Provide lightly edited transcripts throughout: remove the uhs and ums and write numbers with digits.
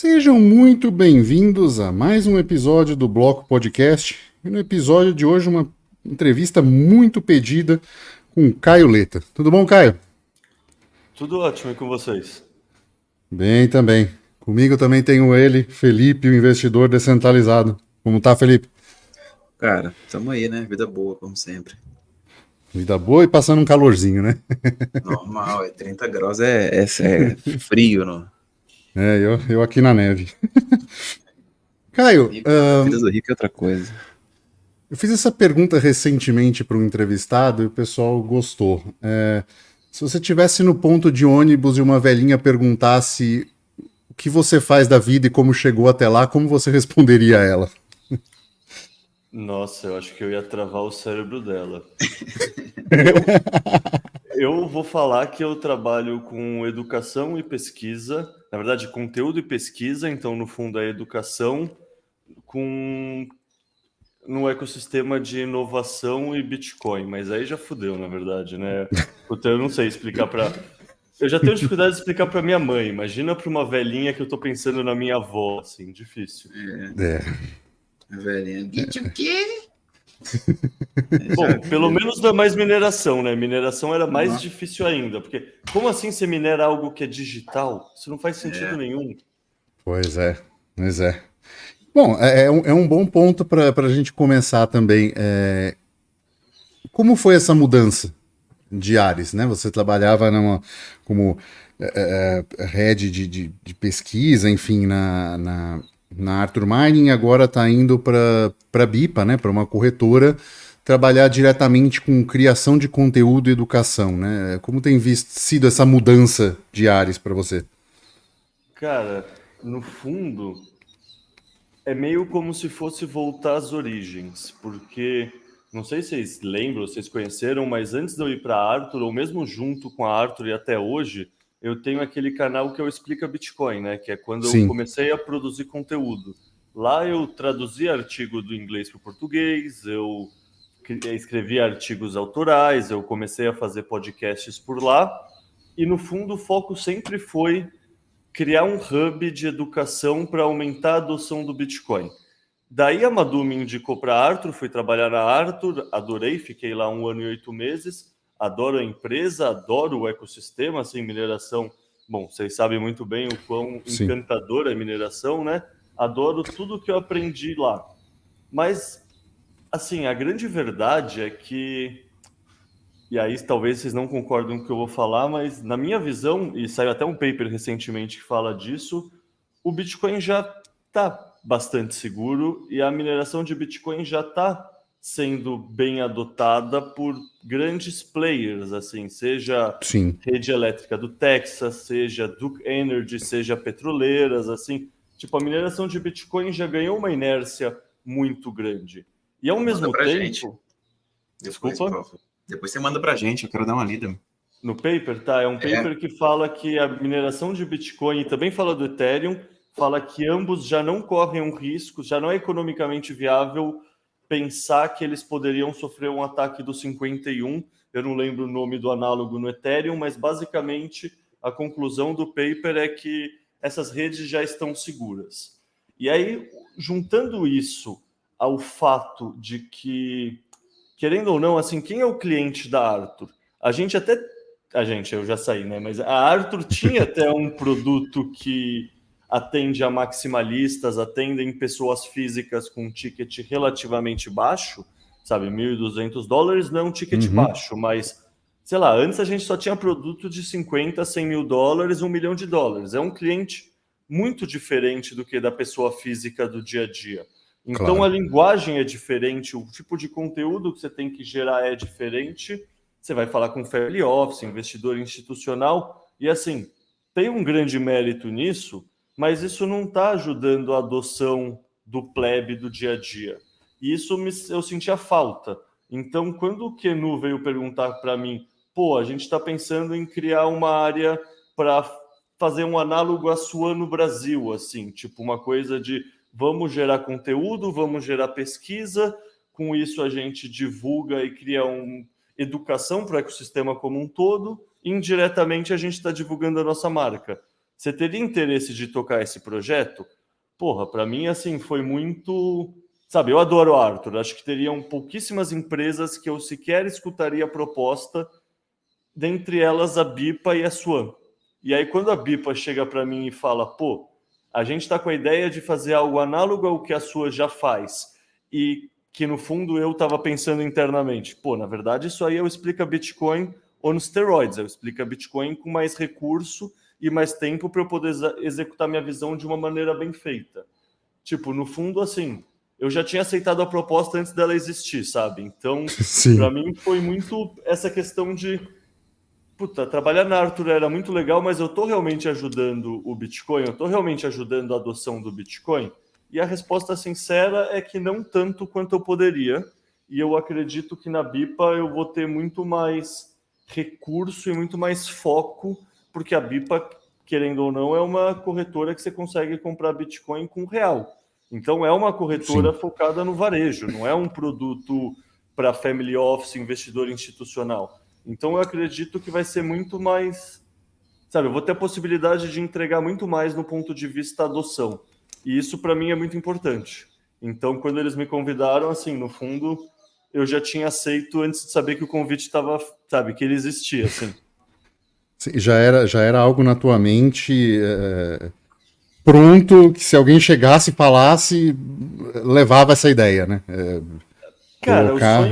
Sejam muito bem-vindos a mais um episódio do Bloco Podcast. E no episódio de hoje, uma entrevista muito pedida com Caio Leta. Tudo bom, Caio? Tudo ótimo e com vocês? Bem também. Comigo também tenho ele, Felipe, o investidor descentralizado. Como tá, Felipe? Cara, tamo aí, né? Vida boa, como sempre. Vida boa e passando um calorzinho, né? Normal, 30 graus é frio, não? Eu aqui na neve. Caio, A vida do rico é outra coisa. eu fiz essa pergunta recentemente para um entrevistado e o pessoal gostou. Se você estivesse no ponto de ônibus e uma velhinha perguntasse o que você faz da vida e como chegou até lá, como você responderia a ela? Nossa, eu acho que eu ia travar o cérebro dela. Eu vou falar que eu trabalho com educação e pesquisa, na verdade, conteúdo e pesquisa, então, no fundo, é educação no ecossistema de inovação e Bitcoin, mas aí já fudeu, na verdade, né? Puta, eu não sei explicar para. Eu já tenho dificuldade de explicar para minha mãe, imagina para uma velhinha que eu tô pensando na minha avó, assim, difícil. Velhinha. O quê? Bom, pelo menos dá mais mineração, né? Mineração era mais difícil ainda, porque como assim você minera algo que é digital? Isso não faz sentido nenhum. Pois é. Bom, é um bom ponto para a gente começar também. Como foi essa mudança de áreas, né? Você trabalhava como head de pesquisa, enfim, na Arthur Mining, agora está indo para a BIPA, né? Para uma corretora, trabalhar diretamente com criação de conteúdo e educação, né? Como tem sido essa mudança de áreas para você? Cara, no fundo, é meio como se fosse voltar às origens, porque não sei se vocês lembram, vocês conheceram, mas antes de eu ir para a Arthur, ou mesmo junto com a Arthur e até hoje, eu tenho aquele canal que eu explico Bitcoin, né? Que é quando eu Sim. comecei a produzir conteúdo. Lá eu traduzi artigo do inglês para o português, eu escrevi artigos autorais, eu comecei a fazer podcasts por lá, e no fundo o foco sempre foi criar um hub de educação para aumentar a adoção do Bitcoin. Daí a Madu me indicou para a Arthur, fui trabalhar na Arthur, adorei, fiquei lá 1 ano e 8 meses, adoro a empresa, adoro o ecossistema, assim, mineração, bom, vocês sabem muito bem o quão Sim. encantadora é a mineração, né? Adoro tudo que eu aprendi lá. Mas, assim, a grande verdade é que, e aí talvez vocês não concordem com o que eu vou falar, mas na minha visão, e saiu até um paper recentemente que fala disso, o Bitcoin já está bastante seguro e a mineração de Bitcoin já está sendo bem adotada por grandes players, assim, seja Sim. rede elétrica do Texas, seja Duke Energy, seja petroleiras, assim, tipo, a mineração de Bitcoin já ganhou uma inércia muito grande. E ao mesmo tempo... Desculpa? Depois você manda pra gente, eu quero dar uma lida. No paper, tá? É um paper que fala que a mineração de Bitcoin, e também fala do Ethereum, fala que ambos já não correm um risco, já não é economicamente viável pensar que eles poderiam sofrer um ataque do 51. Eu não lembro o nome do análogo no Ethereum, mas basicamente a conclusão do paper é que essas redes já estão seguras. E aí, juntando isso ao fato de que, querendo ou não, assim, quem é o cliente da Arthur? Eu já saí, né? Mas a Arthur tinha até um produto que atende a maximalistas, atendem pessoas físicas com um ticket relativamente baixo, sabe? $1.200 não é um ticket baixo, mas, sei lá, antes a gente só tinha produto de 50, 100 mil dólares, $1 milhão. É um cliente muito diferente do que da pessoa física do dia a dia. Então, Claro. a linguagem é diferente, o tipo de conteúdo que você tem que gerar é diferente. Você vai falar com family office, investidor institucional, e assim, tem um grande mérito nisso, mas isso não está ajudando a adoção do plebe do dia a dia. E isso eu sentia falta. Então, quando o Kenu veio perguntar para mim, pô, a gente está pensando em criar uma área para fazer um análogo à sua no Brasil, assim, tipo uma coisa de vamos gerar conteúdo, vamos gerar pesquisa, com isso a gente divulga e cria educação para o ecossistema como um todo, indiretamente a gente está divulgando a nossa marca. Você teria interesse de tocar esse projeto? Porra, para mim, assim, foi muito... Sabe, eu adoro o Arthur. Acho que teriam pouquíssimas empresas que eu sequer escutaria a proposta, dentre elas a Bipa e a Swan. E aí, quando a Bipa chega para mim e fala, pô, a gente está com a ideia de fazer algo análogo ao que a Swan já faz, e que, no fundo, eu estava pensando internamente, pô, na verdade, isso aí eu explico Bitcoin on steroids, eu explico Bitcoin com mais recurso e mais tempo para eu poder executar minha visão de uma maneira bem feita. Tipo, no fundo, assim, eu já tinha aceitado a proposta antes dela existir, sabe? Então, para mim, foi muito essa questão de... Puta, trabalhar na Arthur era muito legal, mas eu tô realmente ajudando o Bitcoin? Eu tô realmente ajudando a adoção do Bitcoin? E a resposta sincera é que não tanto quanto eu poderia. E eu acredito que na Bipa eu vou ter muito mais recurso e muito mais foco, porque a Bipa, querendo ou não, é uma corretora que você consegue comprar Bitcoin com real. Então é uma corretora focada no varejo, não é um produto para family office, investidor institucional. Então eu acredito que vai ser muito mais, sabe, eu vou ter a possibilidade de entregar muito mais no ponto de vista adoção. E isso para mim é muito importante. Então quando eles me convidaram, assim, no fundo, eu já tinha aceito antes de saber que o convite estava, sabe, que ele existia, assim. Já era algo na tua mente pronto, que se alguém chegasse e falasse, levava essa ideia, né? Cara, Colocar...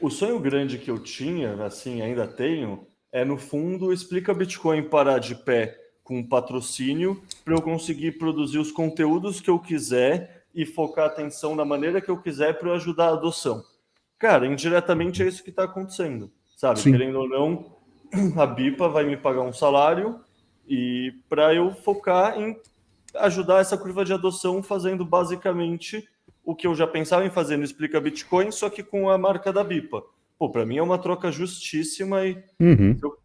o sonho grande que eu tinha, assim, ainda tenho, é no fundo explica Bitcoin parar de pé com patrocínio para eu conseguir produzir os conteúdos que eu quiser e focar a atenção na maneira que eu quiser para eu ajudar a adoção. Cara, indiretamente é isso que está acontecendo, sabe? Sim. Querendo ou não, a Bipa vai me pagar um salário e para eu focar em ajudar essa curva de adoção fazendo basicamente o que eu já pensava em fazer no Explica Bitcoin, só que com a marca da Bipa. Pô, para mim é uma troca justíssima e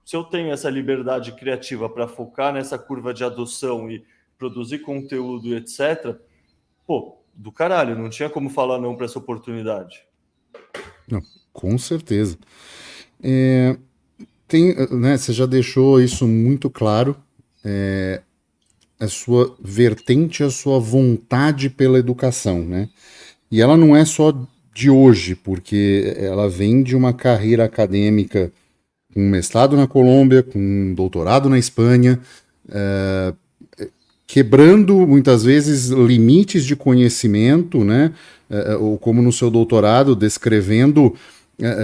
se eu tenho essa liberdade criativa para focar nessa curva de adoção e produzir conteúdo, etc., pô, do caralho, não tinha como falar não para essa oportunidade. Não, com certeza. Né, você já deixou isso muito claro, a sua vertente, a sua vontade pela educação, né? E ela não é só de hoje, porque ela vem de uma carreira acadêmica com um mestrado na Colômbia, com um doutorado na Espanha, quebrando muitas vezes limites de conhecimento, né? Ou como no seu doutorado, descrevendo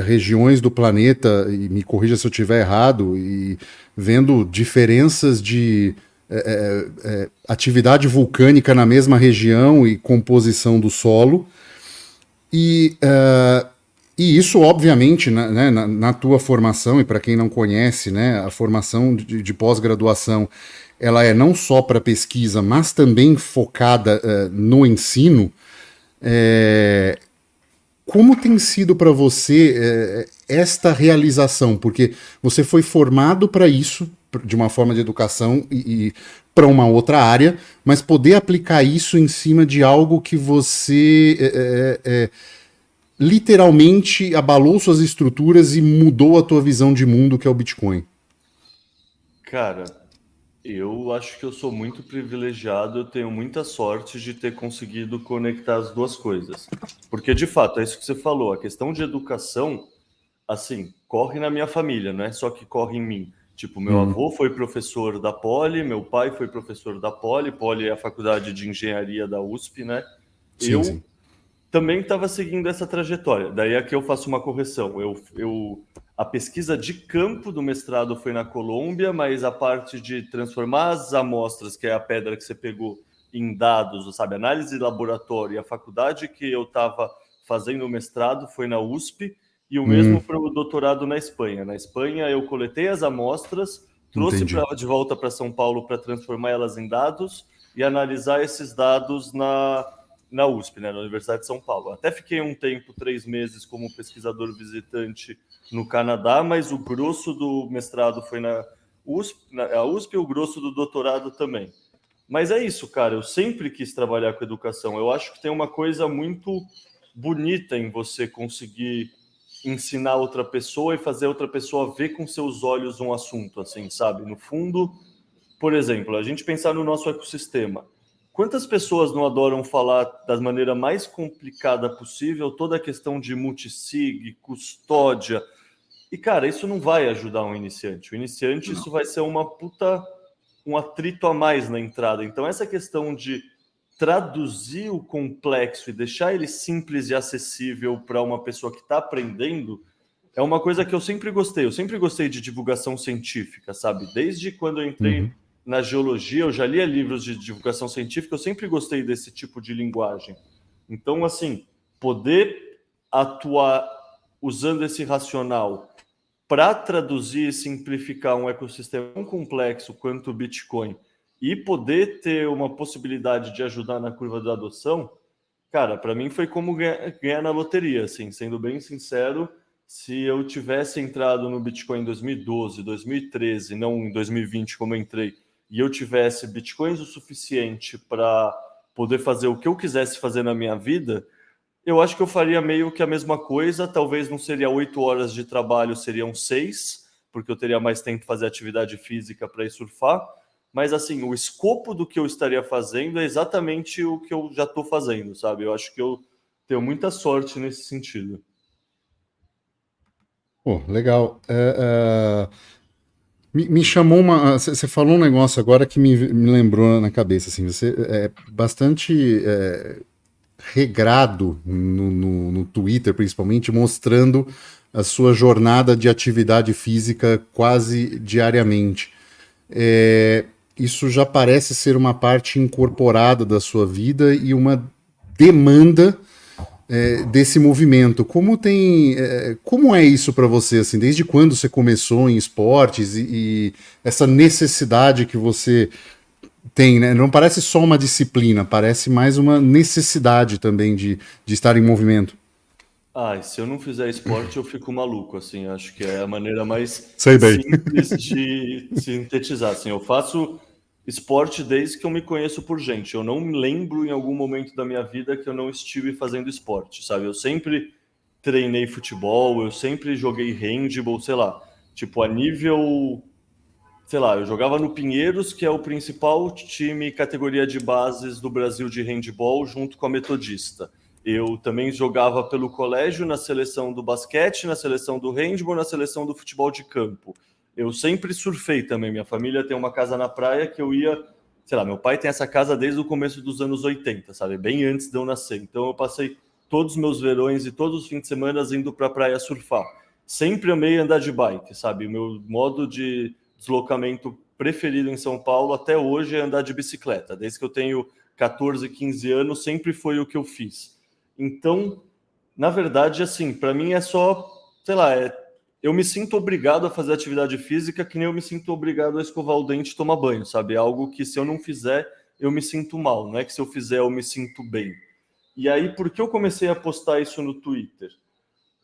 regiões do planeta, e me corrija se eu estiver errado, e vendo diferenças de atividade vulcânica na mesma região e composição do solo. E isso, obviamente, na tua formação, e para quem não conhece, né, a formação de pós-graduação, ela é não só para pesquisa, mas também focada no ensino. Como tem sido para você esta realização? Porque você foi formado para isso, de uma forma de educação, e para uma outra área, mas poder aplicar isso em cima de algo que você literalmente abalou suas estruturas e mudou a tua visão de mundo, que é o Bitcoin. Cara, eu acho que eu sou muito privilegiado, eu tenho muita sorte de ter conseguido conectar as duas coisas. Porque, de fato, é isso que você falou, a questão de educação, assim, corre na minha família, não é só que corre em mim. Tipo, meu avô foi professor da Poli, meu pai foi professor da Poli, Poli é a faculdade de engenharia da USP, né? Sim. Também estava seguindo essa trajetória. Daí é que eu faço uma correção. A pesquisa de campo do mestrado foi na Colômbia, mas a parte de transformar as amostras, que é a pedra que você pegou, em dados, sabe, análise de laboratório, e a faculdade que eu estava fazendo o mestrado foi na USP, e o mesmo para o doutorado na Espanha. Na Espanha, eu coletei as amostras, trouxe de volta para São Paulo para transformar elas em dados e analisar esses dados na USP, né, na Universidade de São Paulo. Até fiquei um tempo, 3 meses, como pesquisador visitante no Canadá, mas o grosso do mestrado foi na USP e o grosso do doutorado também. Mas é isso, cara, eu sempre quis trabalhar com educação. Eu acho que tem uma coisa muito bonita em você conseguir ensinar outra pessoa e fazer outra pessoa ver com seus olhos um assunto, assim, sabe? No fundo, por exemplo, a gente pensar no nosso ecossistema. Quantas pessoas não adoram falar da maneira mais complicada possível toda a questão de multisig, custódia? E, cara, isso não vai ajudar um iniciante. O iniciante, Não. isso vai ser um atrito a mais na entrada. Então, essa questão de traduzir o complexo e deixar ele simples e acessível para uma pessoa que está aprendendo é uma coisa que eu sempre gostei. Eu sempre gostei de divulgação científica, sabe? Desde quando eu entrei na geologia, eu já lia livros de divulgação científica, eu sempre gostei desse tipo de linguagem. Então, assim, poder atuar usando esse racional para traduzir e simplificar um ecossistema tão complexo quanto o Bitcoin e poder ter uma possibilidade de ajudar na curva da adoção, cara, para mim foi como ganhar na loteria, assim, sendo bem sincero. Se eu tivesse entrado no Bitcoin em 2012, 2013, não em 2020 como eu entrei, e eu tivesse Bitcoins o suficiente para poder fazer o que eu quisesse fazer na minha vida, eu acho que eu faria meio que a mesma coisa. Talvez não seria 8 horas de trabalho, seriam 6, porque eu teria mais tempo para fazer atividade física para ir surfar. Mas, assim, o escopo do que eu estaria fazendo é exatamente o que eu já estou fazendo, sabe? Eu acho que eu tenho muita sorte nesse sentido. Pô, legal. Me chamou uma. Você falou um negócio agora que me lembrou na cabeça. Assim, você é bastante regrado no Twitter, principalmente, mostrando a sua jornada de atividade física quase diariamente. Isso já parece ser uma parte incorporada da sua vida e uma demanda desse movimento. Como é isso para você, assim, desde quando você começou em esportes e essa necessidade que você tem, né? Não parece só uma disciplina, parece mais uma necessidade também de estar em movimento. Ah, e se eu não fizer esporte, eu fico maluco, assim. Acho que é a maneira mais Sei bem. simples de sintetizar. Assim, eu faço esporte desde que eu me conheço por gente. Eu não me lembro em algum momento da minha vida que eu não estive fazendo esporte, sabe? Eu sempre treinei futebol, eu sempre joguei handball, sei lá. Tipo, a nível, sei lá, eu jogava no Pinheiros, que é o principal time categoria de bases do Brasil de handball, junto com a Metodista. Eu também jogava pelo colégio na seleção do basquete, na seleção do handball, na seleção do futebol de campo. Eu sempre surfei também. Minha família tem uma casa na praia que eu ia, sei lá, meu pai tem essa casa desde o começo dos anos 80, sabe? Bem antes de eu nascer. Então eu passei todos os meus verões e todos os fins de semana indo para a praia surfar. Sempre amei andar de bike, sabe? O meu modo de deslocamento preferido em São Paulo até hoje é andar de bicicleta. Desde que eu tenho 14, 15 anos, sempre foi o que eu fiz. Então, na verdade, assim, para mim é só, sei lá, eu me sinto obrigado a fazer atividade física que nem eu me sinto obrigado a escovar o dente e tomar banho, sabe? É algo que se eu não fizer, eu me sinto mal, não é que se eu fizer eu me sinto bem. E aí, por que eu comecei a postar isso no Twitter?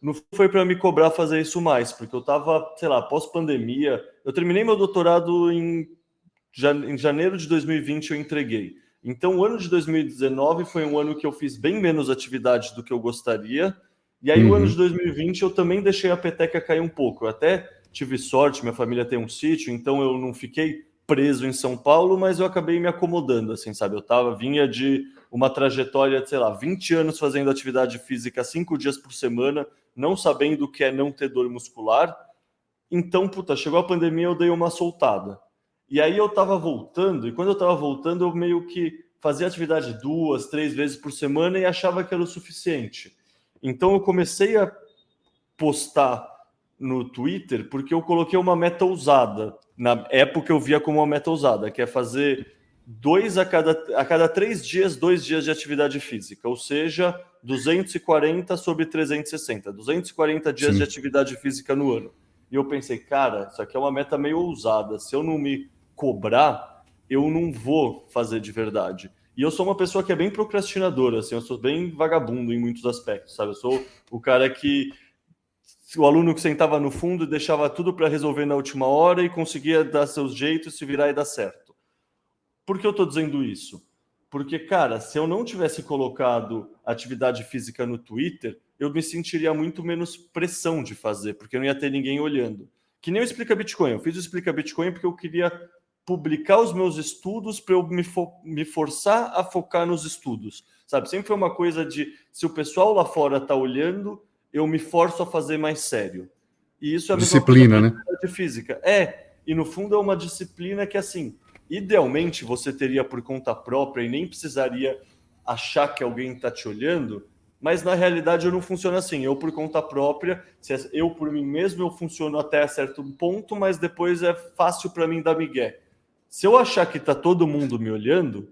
Não foi para me cobrar fazer isso mais, porque eu estava, sei lá, pós-pandemia, eu terminei meu doutorado em janeiro de 2020, eu entreguei. Então, o ano de 2019 foi um ano que eu fiz bem menos atividade do que eu gostaria. E aí, o ano de 2020, eu também deixei a peteca cair um pouco. Eu até tive sorte, minha família tem um sítio, então eu não fiquei preso em São Paulo, mas eu acabei me acomodando, assim, sabe? Vinha de uma trajetória de, sei lá, 20 anos fazendo atividade física 5 dias por semana, não sabendo o que é não ter dor muscular. Então, puta, chegou a pandemia, eu dei uma soltada. E aí eu tava voltando, e quando eu tava voltando, eu meio que fazia atividade 2, 3 vezes por semana e achava que era o suficiente. Então eu comecei a postar no Twitter porque eu coloquei uma meta ousada. Na época eu via como uma meta ousada, que é fazer a cada 3 dias, 2 dias de atividade física, ou seja, 240 sobre 360, 240 dias de atividade física no ano. E eu pensei, cara, isso aqui é uma meta meio ousada. Se eu não me cobrar, eu não vou fazer de verdade. E eu sou uma pessoa que é bem procrastinadora, assim, eu sou bem vagabundo em muitos aspectos, sabe? Eu sou o cara que o aluno que sentava no fundo e deixava tudo para resolver na última hora e conseguia dar seus jeitos, se virar e dar certo. Por que eu estou dizendo isso? Porque, cara, se eu não tivesse colocado atividade física no Twitter, eu me sentiria muito menos pressão de fazer, porque não ia ter ninguém olhando. Que nem o Explica Bitcoin. Eu fiz o Explica Bitcoin porque eu queria publicar os meus estudos para eu me forçar a focar nos estudos, sabe? Sempre foi uma coisa de, se o pessoal lá fora está olhando, eu me forço a fazer mais sério. E isso é a mesma coisa Disciplina, né? de física. E no fundo é uma disciplina que, assim, idealmente você teria por conta própria e nem precisaria achar que alguém está te olhando, mas na realidade eu não funciono assim. Eu por conta própria, eu por mim mesmo, eu funciono até certo ponto, mas depois é fácil para mim dar migué. Se eu achar que está todo mundo me olhando,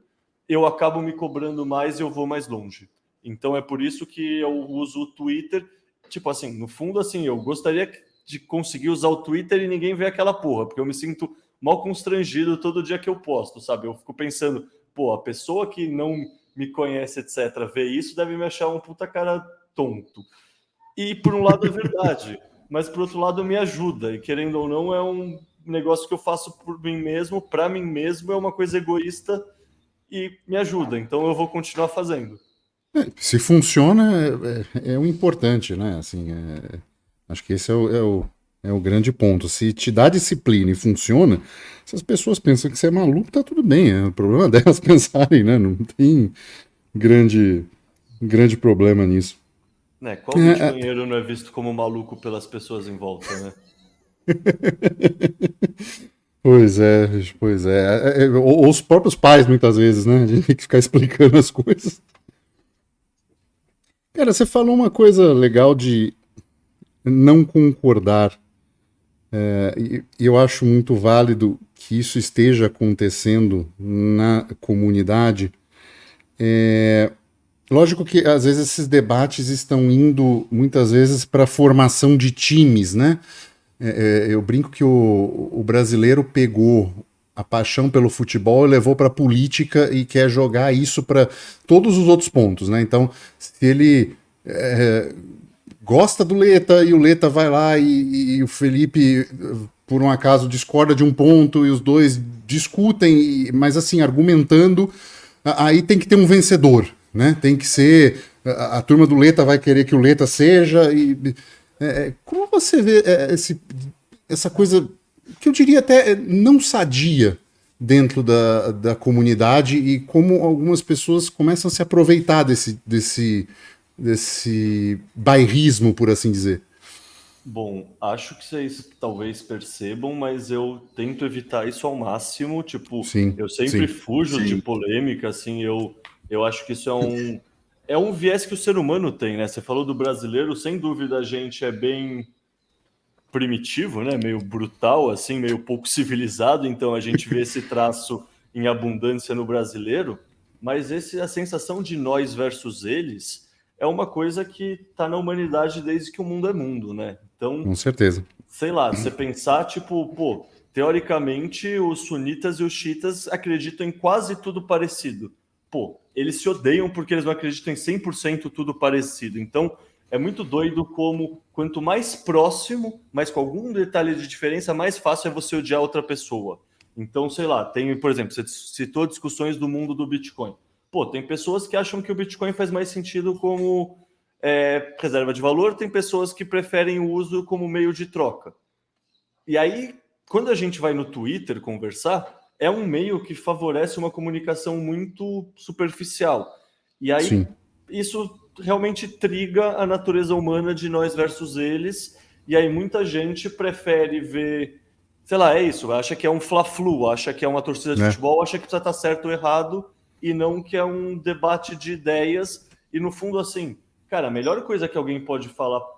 eu acabo me cobrando mais e eu vou mais longe. Então é por isso que eu uso o Twitter. Tipo assim, no fundo, assim, eu gostaria de conseguir usar o Twitter e ninguém ver aquela porra, porque eu me sinto mal constrangido todo dia que eu posto, sabe? Eu fico pensando, pô, a pessoa que não me conhece, etc., vê isso, deve me achar um puta cara tonto. E por um lado é verdade, mas por outro lado me ajuda, e querendo ou não, é um negócio que eu faço por mim mesmo, para mim mesmo, é uma coisa egoísta e me ajuda, então eu vou continuar fazendo. Se funciona, é o importante, né? Assim, acho que esse é o grande ponto. Se te dá disciplina e funciona, se as pessoas pensam que você é maluco, tá tudo bem. É o problema delas pensarem, né? Não tem grande problema nisso. Né? Qual bitcoinheiro não é visto como maluco pelas pessoas em volta, né? Pois é, pois é. Ou os próprios pais, muitas vezes, né? A gente tem que ficar explicando as coisas. Cara, você falou uma coisa legal de não concordar. E eu acho muito válido que isso esteja acontecendo na comunidade. Lógico que às vezes esses debates estão indo muitas vezes para a formação de times, né? Eu brinco que o brasileiro pegou a paixão pelo futebol e levou para a política e quer jogar isso para todos os outros pontos, né? Então, se ele gosta do Leta e o Leta vai lá e o Felipe, por um acaso, discorda de um ponto e os dois discutem, mas assim, argumentando, aí tem que ter um vencedor, né? Tem que ser... A turma do Leta vai querer que o Leta seja... como você vê essa coisa que eu diria até não sadia dentro da comunidade e como algumas pessoas começam a se aproveitar desse bairrismo, por assim dizer? Bom, acho que vocês talvez percebam, mas eu tento evitar isso ao máximo. Tipo, Sim, eu sempre sim. fujo de polêmica, assim, eu acho que isso é um viés que o ser humano tem, né? Você falou do brasileiro, sem dúvida a gente é bem primitivo, né? Meio brutal, assim, meio pouco civilizado, então a gente vê esse traço em abundância no brasileiro, mas a sensação de nós versus eles é uma coisa que está na humanidade desde que o mundo é mundo, né? Então, Com certeza. sei lá, você pensar, tipo, pô, teoricamente os sunitas e os xiitas acreditam em quase tudo parecido. Pô, eles se odeiam porque eles não acreditam em 100% tudo parecido. Então, é muito doido como quanto mais próximo, mas com algum detalhe de diferença, mais fácil é você odiar outra pessoa. Então, sei lá, tem, por exemplo, você citou discussões do mundo do Bitcoin. Pô, tem pessoas que acham que o Bitcoin faz mais sentido como reserva de valor, tem pessoas que preferem o uso como meio de troca. E aí, quando a gente vai no Twitter conversar, é um meio que favorece uma comunicação muito superficial. E aí, Sim. isso realmente triga a natureza humana de nós versus eles. E aí, muita gente prefere ver, sei lá, é isso, acha que é um fla-flu, acha que é uma torcida de futebol, acha que precisa estar certo ou errado, e não que é um debate de ideias. E no fundo, assim, cara, a melhor coisa que alguém pode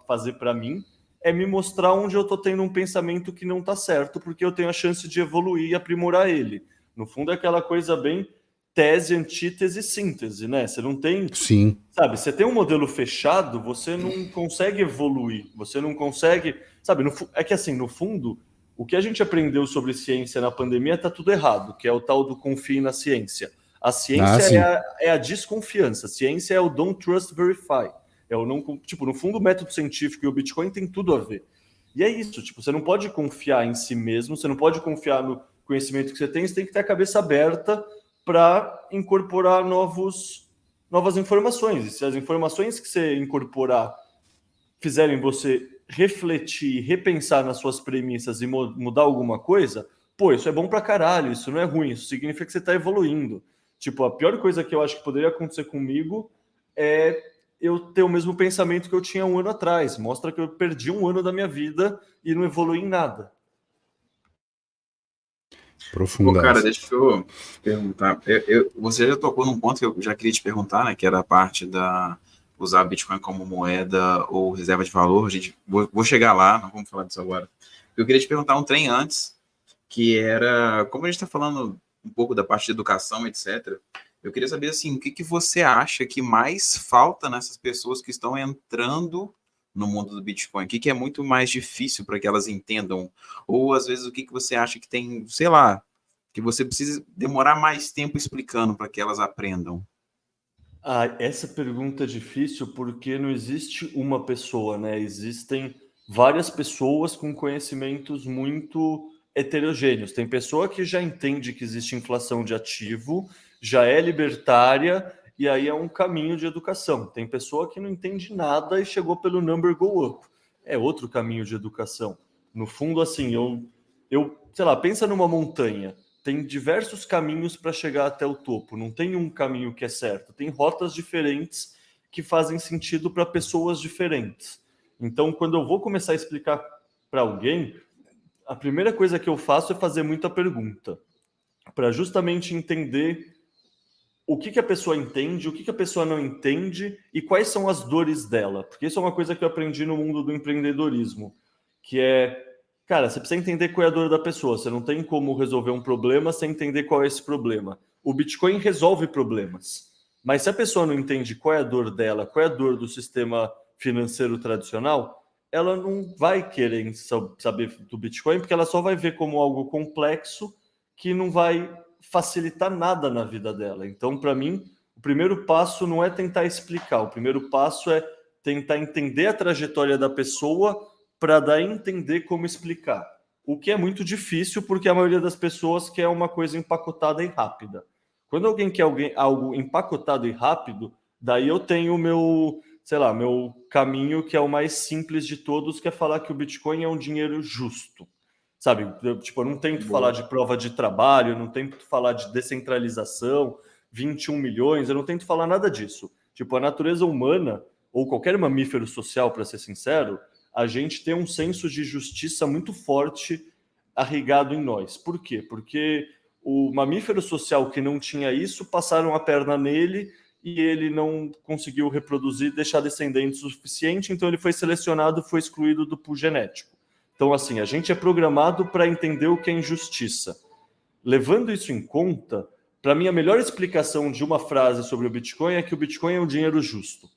fazer para mim é me mostrar onde eu estou tendo um pensamento que não está certo, porque eu tenho a chance de evoluir e aprimorar ele. No fundo, é aquela coisa bem tese, antítese, síntese, né? Você não tem... Sim. Sabe, você tem um modelo fechado, você não consegue evoluir, você não consegue... Sabe, é que assim, no fundo, o que a gente aprendeu sobre ciência na pandemia está tudo errado, que é o tal do confie na ciência. A ciência é a desconfiança, a ciência é o don't trust, verify. Tipo, no fundo, o método científico e o Bitcoin tem tudo a ver. E é isso, tipo, você não pode confiar em si mesmo, você não pode confiar no conhecimento que você tem que ter a cabeça aberta para incorporar novas informações. E se as informações que você incorporar fizerem você refletir, repensar nas suas premissas e mudar alguma coisa, pô, isso é bom pra caralho, isso não é ruim, isso significa que você tá evoluindo. Tipo, a pior coisa que eu acho que poderia acontecer comigo é eu ter o mesmo pensamento que eu tinha 1 ano atrás. Mostra que eu perdi 1 ano da minha vida e não evolui em nada. Pô, cara, Profundaço. deixa eu perguntar. Você já tocou num ponto que eu já queria te perguntar, né? Que era a parte da usar Bitcoin como moeda ou reserva de valor. A gente, vou chegar lá, não vamos falar disso agora. Eu queria te perguntar um trem antes, que era, como a gente está falando um pouco da parte de educação, etc. Eu queria saber, assim, o que que você acha que mais falta nessas pessoas que estão entrando no mundo do Bitcoin? O que que é muito mais difícil para que elas entendam? Ou, às vezes, o que que você acha que tem, sei lá, que você precisa demorar mais tempo explicando para que elas aprendam? Ah, essa pergunta é difícil porque não existe uma pessoa, né? Existem várias pessoas com conhecimentos muito heterogêneos. Tem pessoa que já entende que existe inflação de ativo, já é libertária, e aí é um caminho de educação. Tem pessoa que não entende nada e chegou pelo number go up. É outro caminho de educação. No fundo, assim, sei lá, pensa numa montanha. Tem diversos caminhos para chegar até o topo, não tem um caminho que é certo, tem rotas diferentes que fazem sentido para pessoas diferentes. Então, quando eu vou começar a explicar para alguém, a primeira coisa que eu faço é fazer muita pergunta, para justamente entender o que, que a pessoa entende, o que, que a pessoa não entende e quais são as dores dela. Porque isso é uma coisa que eu aprendi no mundo do empreendedorismo, que é, cara, você precisa entender qual é a dor da pessoa. Você não tem como resolver um problema sem entender qual é esse problema. O Bitcoin resolve problemas, mas se a pessoa não entende qual é a dor dela, qual é a dor do sistema financeiro tradicional, ela não vai querer saber do Bitcoin, porque ela só vai ver como algo complexo que não vai facilitar nada na vida dela. Então, para mim, o primeiro passo não é tentar explicar, o primeiro passo é tentar entender a trajetória da pessoa para daí entender como explicar. O que é muito difícil porque a maioria das pessoas quer uma coisa empacotada e rápida. Quando alguém quer algo empacotado e rápido, daí eu tenho o meu, sei lá, meu caminho que é o mais simples de todos, que é falar que o Bitcoin é um dinheiro justo. Sabe, eu não tento falar Boa. de prova de trabalho, eu não tento falar de descentralização, 21 milhões, eu não tento falar nada disso. Tipo, a natureza humana, ou qualquer mamífero social, para ser sincero, a gente tem um senso de justiça muito forte arraigado em nós. Por quê? Porque o mamífero social que não tinha isso, passaram a perna nele e ele não conseguiu reproduzir, deixar descendentes o suficiente, então ele foi selecionado, foi excluído do pool genético. Então, assim, a gente é programado para entender o que é injustiça. Levando isso em conta, para mim, a melhor explicação de uma frase sobre o Bitcoin é que o Bitcoin é um dinheiro justo.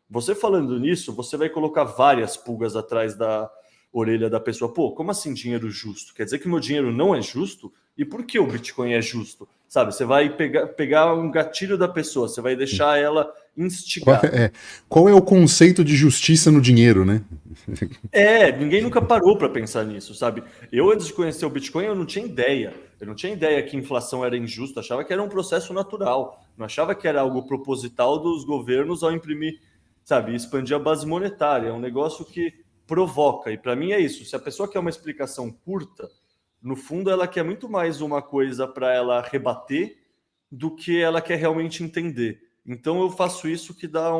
Você falando nisso, você vai colocar várias pulgas atrás da orelha da pessoa. Pô, como assim dinheiro justo? Quer dizer que o meu dinheiro não é justo? E por que o Bitcoin é justo? Sabe, você vai pegar um gatilho da pessoa, você vai deixar ela Qual instigada. é, qual é o conceito de justiça no dinheiro, né? Ninguém nunca parou para pensar nisso, sabe? Eu, antes de conhecer o Bitcoin, eu não tinha ideia. Eu não tinha ideia que inflação era injusta, achava que era um processo natural. Não achava que era algo proposital dos governos ao imprimir, sabe, expandir a base monetária. É um negócio que provoca. E para mim é isso. Se a pessoa quer uma explicação curta, no fundo ela quer muito mais uma coisa para ela rebater do que ela quer realmente entender. Então eu faço isso que dá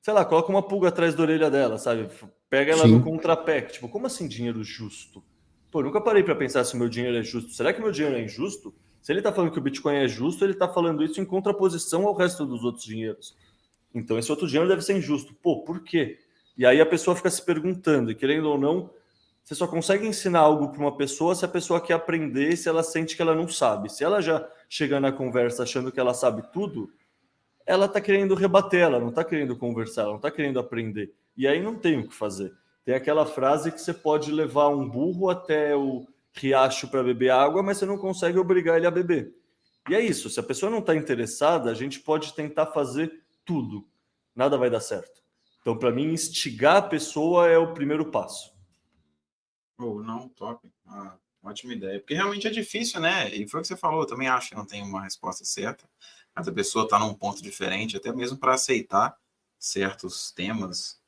sei lá, coloca uma pulga atrás da orelha dela, sabe? Pega ela no Sim. contrapé. Tipo, como assim dinheiro justo? Pô, nunca parei para pensar se o meu dinheiro é justo. Será que meu dinheiro é injusto? Se ele tá falando que o Bitcoin é justo, ele tá falando isso em contraposição ao resto dos outros dinheiros. Então esse outro dinheiro deve ser injusto. Pô, por quê? E aí a pessoa fica se perguntando, e querendo ou não, você só consegue ensinar algo para uma pessoa se a pessoa quer aprender e se ela sente que ela não sabe. Se ela já chega na conversa achando que ela sabe tudo, ela está querendo rebater, ela não está querendo conversar, ela não está querendo aprender. E aí não tem o que fazer. Tem aquela frase que você pode levar um burro até o riacho para beber água, mas você não consegue obrigar ele a beber. E é isso. Se a pessoa não está interessada, a gente pode tentar fazer tudo. Nada vai dar certo. Então, para mim, instigar a pessoa é o primeiro passo. Ou não, top. Ótima ideia. Porque realmente é difícil, né? E foi o que você falou, eu também acho que não tem uma resposta certa. Cada pessoa está num ponto diferente, até mesmo para aceitar certos temas.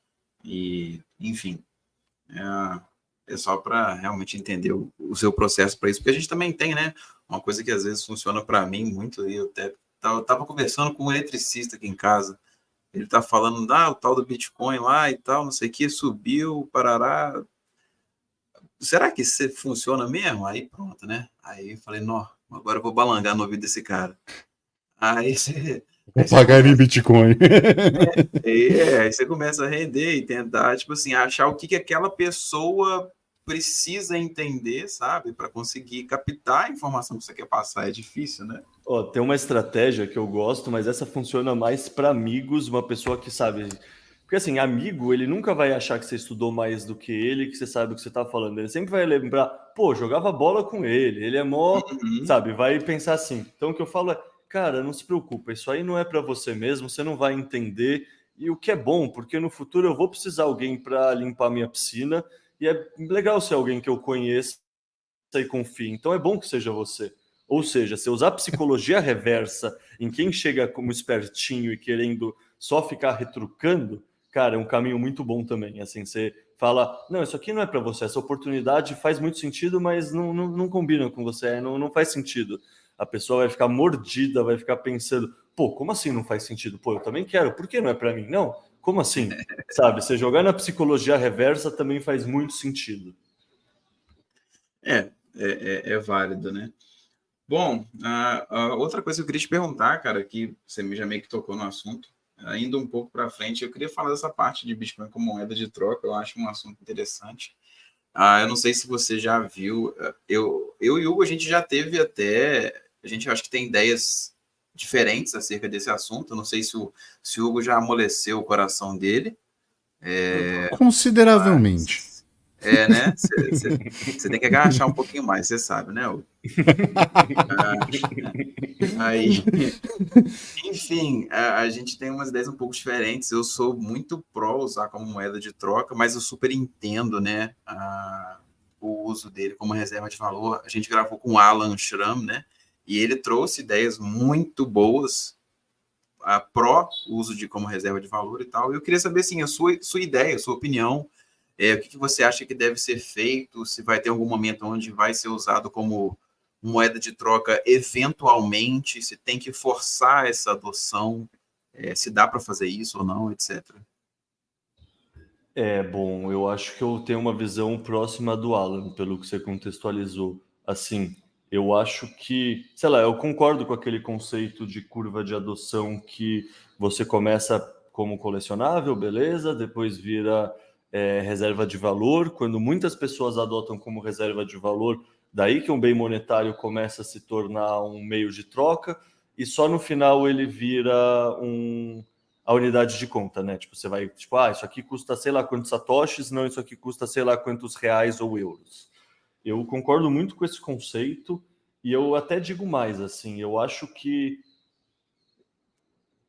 E, enfim, é só para realmente entender o seu processo para isso, porque a gente também tem, né? Uma coisa que às vezes funciona para mim muito, e eu até tava conversando com um eletricista aqui em casa. Ele tá falando, o tal do Bitcoin lá e tal, não sei o que, subiu, parará. Será que isso funciona mesmo? Aí pronto, né? Aí eu falei, não, agora eu vou balangar no ouvido desse cara. Aí você, Vou aí você pagar em começa, Bitcoin. aí você começa a render e tentar, tipo assim, achar o que, que aquela pessoa precisa entender, sabe? Para conseguir captar a informação que você quer passar. É difícil, né? Ó, tem uma estratégia que eu gosto, mas essa funciona mais para amigos, uma pessoa que sabe. Porque assim, amigo, ele nunca vai achar que você estudou mais do que ele, que você sabe o que você tá falando. Ele sempre vai lembrar, pô, jogava bola com ele é mó, Uhum. sabe, vai pensar assim. Então o que eu falo é, cara, não se preocupa, isso aí não é para você mesmo, você não vai entender. E o que é bom, porque no futuro eu vou precisar de alguém para limpar minha piscina, e é legal ser alguém que eu conheça e confie. Então é bom que seja você. Ou seja, se usar psicologia reversa em quem chega como espertinho e querendo só ficar retrucando, cara, é um caminho muito bom também. Assim, você fala, não, isso aqui não é para você, essa oportunidade faz muito sentido, mas não combina com você, não faz sentido. A pessoa vai ficar mordida, vai ficar pensando, pô, como assim não faz sentido? Pô, eu também quero, por que não é para mim? Não, como assim? Sabe, você jogar na psicologia reversa também faz muito sentido. É válido, né? Bom, a outra coisa que eu queria te perguntar, cara, que você já meio que tocou no assunto, indo um pouco para frente, eu queria falar dessa parte de Bitcoin como moeda de troca, eu acho um assunto interessante. Eu não sei se você já viu, eu e o Hugo, a gente já teve até, a gente acho que tem ideias diferentes acerca desse assunto, eu não sei se o Hugo já amoleceu o coração dele, Consideravelmente. mas, né, você tem que agachar um pouquinho mais, você sabe, né, Hugo? Aí, enfim, a gente tem umas ideias um pouco diferentes. Eu sou muito pró usar como moeda de troca, mas eu super entendo, né, o uso dele como reserva de valor. A gente gravou com o Alan Schramm, né, e ele trouxe ideias muito boas pró uso de como reserva de valor e tal. Eu queria saber, assim, a sua ideia, a sua opinião, o que você acha que deve ser feito, se vai ter algum momento onde vai ser usado como moeda de troca eventualmente, se tem que forçar essa adoção, se dá para fazer isso ou não, etc. É, bom, eu acho que eu tenho uma visão próxima do Alan, pelo que você contextualizou. Assim, eu acho que, sei lá, eu concordo com aquele conceito de curva de adoção que você começa como colecionável, beleza, depois vira reserva de valor. Quando muitas pessoas adotam como reserva de valor, daí que um bem monetário começa a se tornar um meio de troca, e só no final ele vira a unidade de conta, né? Tipo, você vai, tipo, isso aqui custa sei lá quantos satoshis, não, isso aqui custa sei lá quantos reais ou euros. Eu concordo muito com esse conceito e eu até digo mais, assim, eu acho que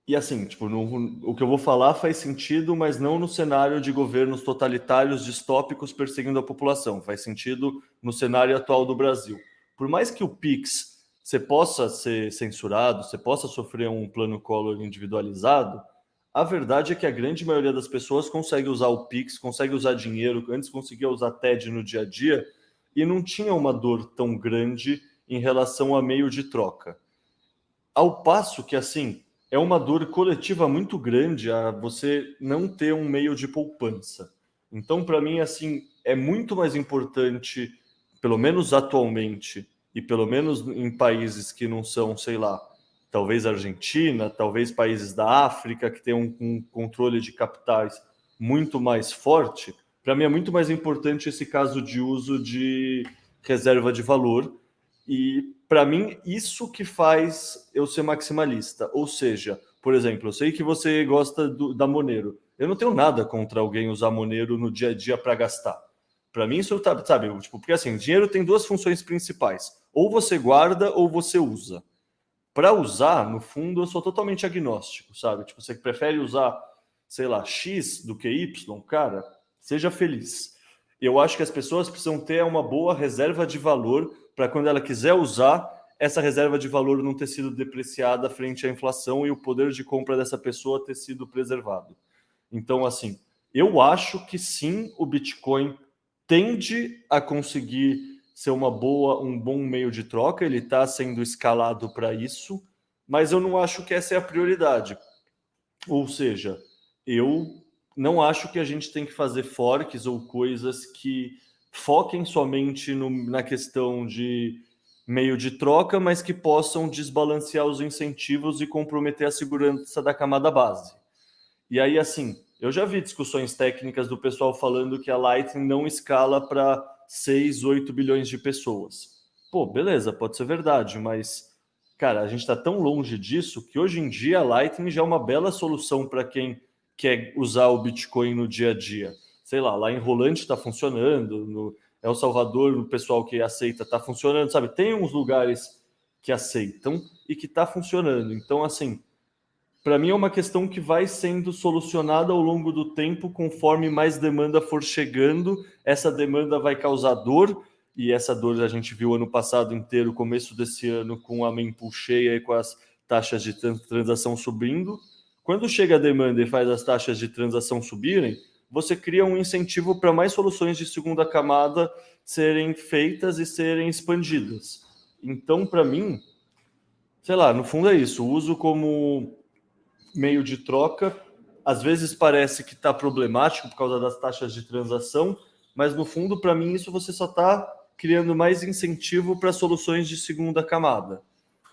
e assim, tipo, o que eu vou falar faz sentido, mas não no cenário de governos totalitários distópicos perseguindo a população. Faz sentido no cenário atual do Brasil. Por mais que o Pix você possa ser censurado, você possa sofrer um plano Collor individualizado, a verdade é que a grande maioria das pessoas consegue usar o Pix, consegue usar dinheiro, antes conseguia usar TED no dia a dia, e não tinha uma dor tão grande em relação a meio de troca. Ao passo que, assim, é uma dor coletiva muito grande a você não ter um meio de poupança. Então, para mim, assim, é muito mais importante, pelo menos atualmente, e pelo menos em países que não são, sei lá, talvez Argentina, talvez países da África, que tem um controle de capitais muito mais forte, para mim é muito mais importante esse caso de uso de reserva de valor. E para mim, isso que faz eu ser maximalista. Ou seja, por exemplo, eu sei que você gosta da Monero. Eu não tenho nada contra alguém usar Monero no dia a dia para gastar. Para mim, isso tá, sabe, tipo, porque assim, dinheiro tem duas funções principais: ou você guarda ou você usa. Para usar, no fundo, eu sou totalmente agnóstico, sabe? Tipo, você prefere usar, sei lá, X do que Y, cara, seja feliz. Eu acho que as pessoas precisam ter uma boa reserva de valor para quando ela quiser usar, essa reserva de valor não ter sido depreciada frente à inflação e o poder de compra dessa pessoa ter sido preservado. Então, assim, eu acho que sim, o Bitcoin tende a conseguir ser um bom meio de troca, ele está sendo escalado para isso, mas eu não acho que essa é a prioridade. Ou seja, eu não acho que a gente tem que fazer forks ou coisas que foquem somente na questão de meio de troca, mas que possam desbalancear os incentivos e comprometer a segurança da camada base. E aí, assim, eu já vi discussões técnicas do pessoal falando que a Lightning não escala para 6, 8 bilhões de pessoas. Pô, beleza, pode ser verdade, mas, cara, a gente está tão longe disso que hoje em dia a Lightning já é uma bela solução para quem quer usar o Bitcoin no dia a dia. Sei lá em Rolante está funcionando, no El Salvador, o pessoal que aceita está funcionando, sabe? Tem uns lugares que aceitam e que está funcionando. Então, assim, para mim é uma questão que vai sendo solucionada ao longo do tempo, conforme mais demanda for chegando. Essa demanda vai causar dor, e essa dor a gente viu ano passado inteiro, começo desse ano, com a mempool cheia e com as taxas de transação subindo. Quando chega a demanda e faz as taxas de transação subirem, você cria um incentivo para mais soluções de segunda camada serem feitas e serem expandidas. Então, para mim, sei lá, no fundo é isso. O uso como meio de troca, às vezes parece que está problemático por causa das taxas de transação, mas no fundo, para mim, isso você só está criando mais incentivo para soluções de segunda camada.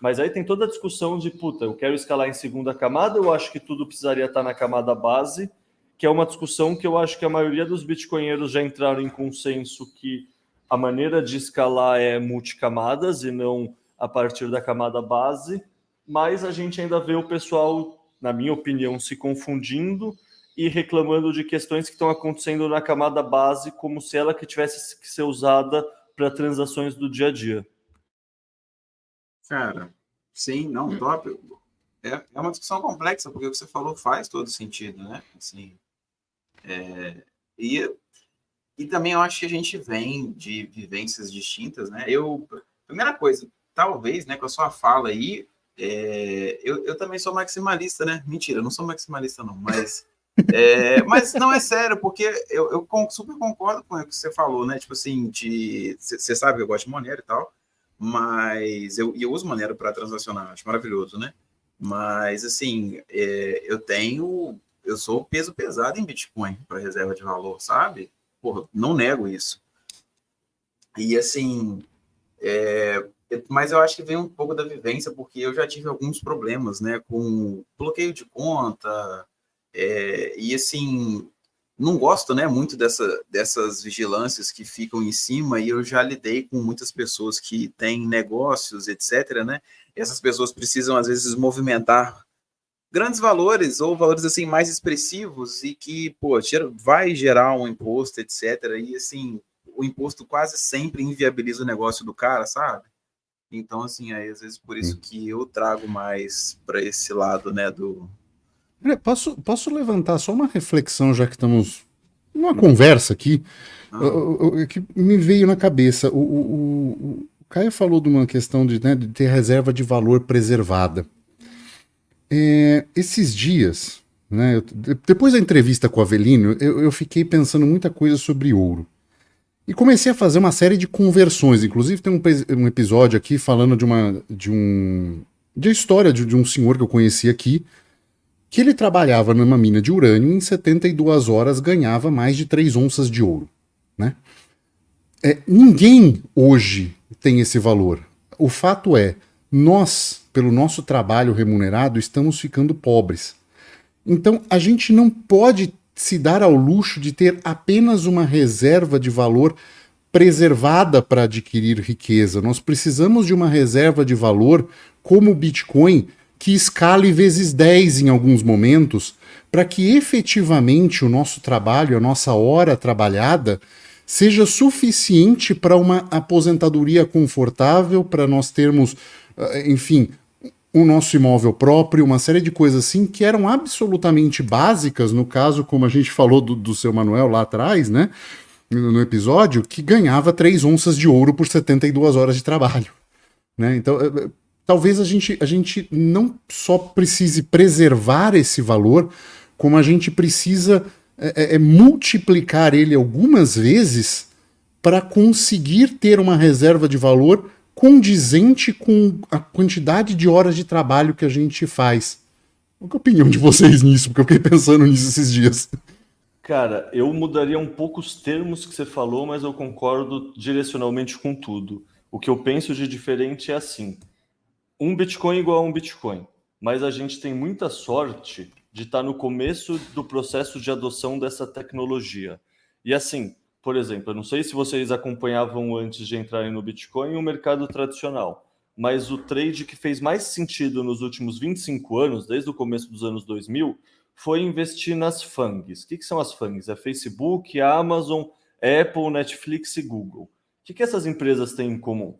Mas aí tem toda a discussão de, eu quero escalar em segunda camada, eu acho que tudo precisaria estar na camada base, que é uma discussão que eu acho que a maioria dos bitcoinheiros já entraram em consenso que a maneira de escalar é multicamadas e não a partir da camada base, mas a gente ainda vê o pessoal, na minha opinião, se confundindo e reclamando de questões que estão acontecendo na camada base como se ela que tivesse que ser usada para transações do dia a dia. Cara, sim, não, top. É uma discussão complexa, porque o que você falou faz todo sentido, né? Assim, e também eu acho que a gente vem de vivências distintas, né? Primeira coisa, talvez, né, com a sua fala aí, eu também sou maximalista, né? Mentira, eu não sou maximalista, não, mas não é sério, porque eu super concordo com o que você falou, né? Tipo assim, você sabe que eu gosto de Monero e tal, mas eu uso Monero para transacionar, acho maravilhoso, né? Mas, assim, eu sou peso pesado em Bitcoin para reserva de valor, sabe? Porra, não nego isso. E, assim, mas eu acho que vem um pouco da vivência, porque eu já tive alguns problemas, né, com bloqueio de conta, e, assim, não gosto, né, muito dessas vigilâncias que ficam em cima, e eu já lidei com muitas pessoas que têm negócios, etc., né? E essas pessoas precisam, às vezes, movimentar grandes valores, ou valores, assim, mais expressivos, e que, vai gerar um imposto, etc., e, assim, o imposto quase sempre inviabiliza o negócio do cara, sabe? Então, assim, às vezes por isso que eu trago mais para esse lado, né, do... Posso levantar só uma reflexão, já que estamos numa conversa aqui, que me veio na cabeça. O Caio falou de uma questão de ter reserva de valor preservada. Esses dias, né, depois da entrevista com o Avelino, eu fiquei pensando muita coisa sobre ouro. E comecei a fazer uma série de conversões. Inclusive tem um episódio aqui falando de história de um senhor que eu conheci aqui, que ele trabalhava numa mina de urânio e em 72 horas ganhava mais de 3 onças de ouro, né? Ninguém hoje tem esse valor. O fato é, nós, pelo nosso trabalho remunerado, estamos ficando pobres. Então, a gente não pode se dar ao luxo de ter apenas uma reserva de valor preservada para adquirir riqueza. Nós precisamos de uma reserva de valor como o Bitcoin, que escale vezes 10 em alguns momentos, para que efetivamente o nosso trabalho, a nossa hora trabalhada, seja suficiente para uma aposentadoria confortável, para nós termos, enfim, o nosso imóvel próprio, uma série de coisas assim que eram absolutamente básicas, no caso, como a gente falou do seu Manuel lá atrás, né, no episódio, que ganhava 3 onças de ouro por 72 horas de trabalho, né? Então, talvez a gente não só precise preservar esse valor, como a gente precisa multiplicar ele algumas vezes para conseguir ter uma reserva de valor condizente com a quantidade de horas de trabalho que a gente faz. Qual é a opinião de vocês nisso? Porque eu fiquei pensando nisso esses dias. Cara, eu mudaria um pouco os termos que você falou, mas eu concordo direcionalmente com tudo. O que eu penso de diferente é assim: um Bitcoin igual a um Bitcoin, mas a gente tem muita sorte de estar no começo do processo de adoção dessa tecnologia. E assim, por exemplo, eu não sei se vocês acompanhavam antes de entrarem no Bitcoin o mercado tradicional, mas o trade que fez mais sentido nos últimos 25 anos, desde o começo dos anos 2000, foi investir nas FANGs. O que são as FANGs? É Facebook, Amazon, Apple, Netflix e Google. O que essas empresas têm em comum?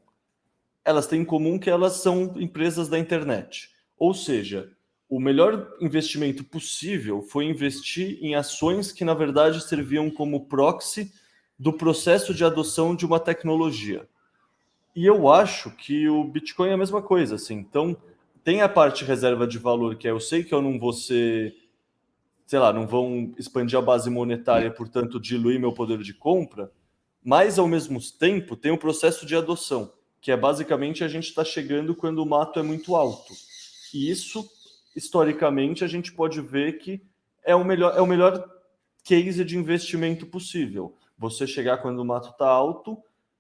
Elas têm em comum que elas são empresas da internet. Ou seja, o melhor investimento possível foi investir em ações que, na verdade, serviam como proxy do processo de adoção de uma tecnologia. E eu acho que o Bitcoin é a mesma coisa, assim. Então, tem a parte reserva de valor, que é, eu sei que eu não vou ser, sei lá, não vão expandir a base monetária, portanto, diluir meu poder de compra, mas, ao mesmo tempo, tem o processo de adoção, que é basicamente a gente está chegando quando o mato é muito alto. E isso, historicamente, a gente pode ver que é o melhor case de investimento possível. Você chegar quando o mato está alto,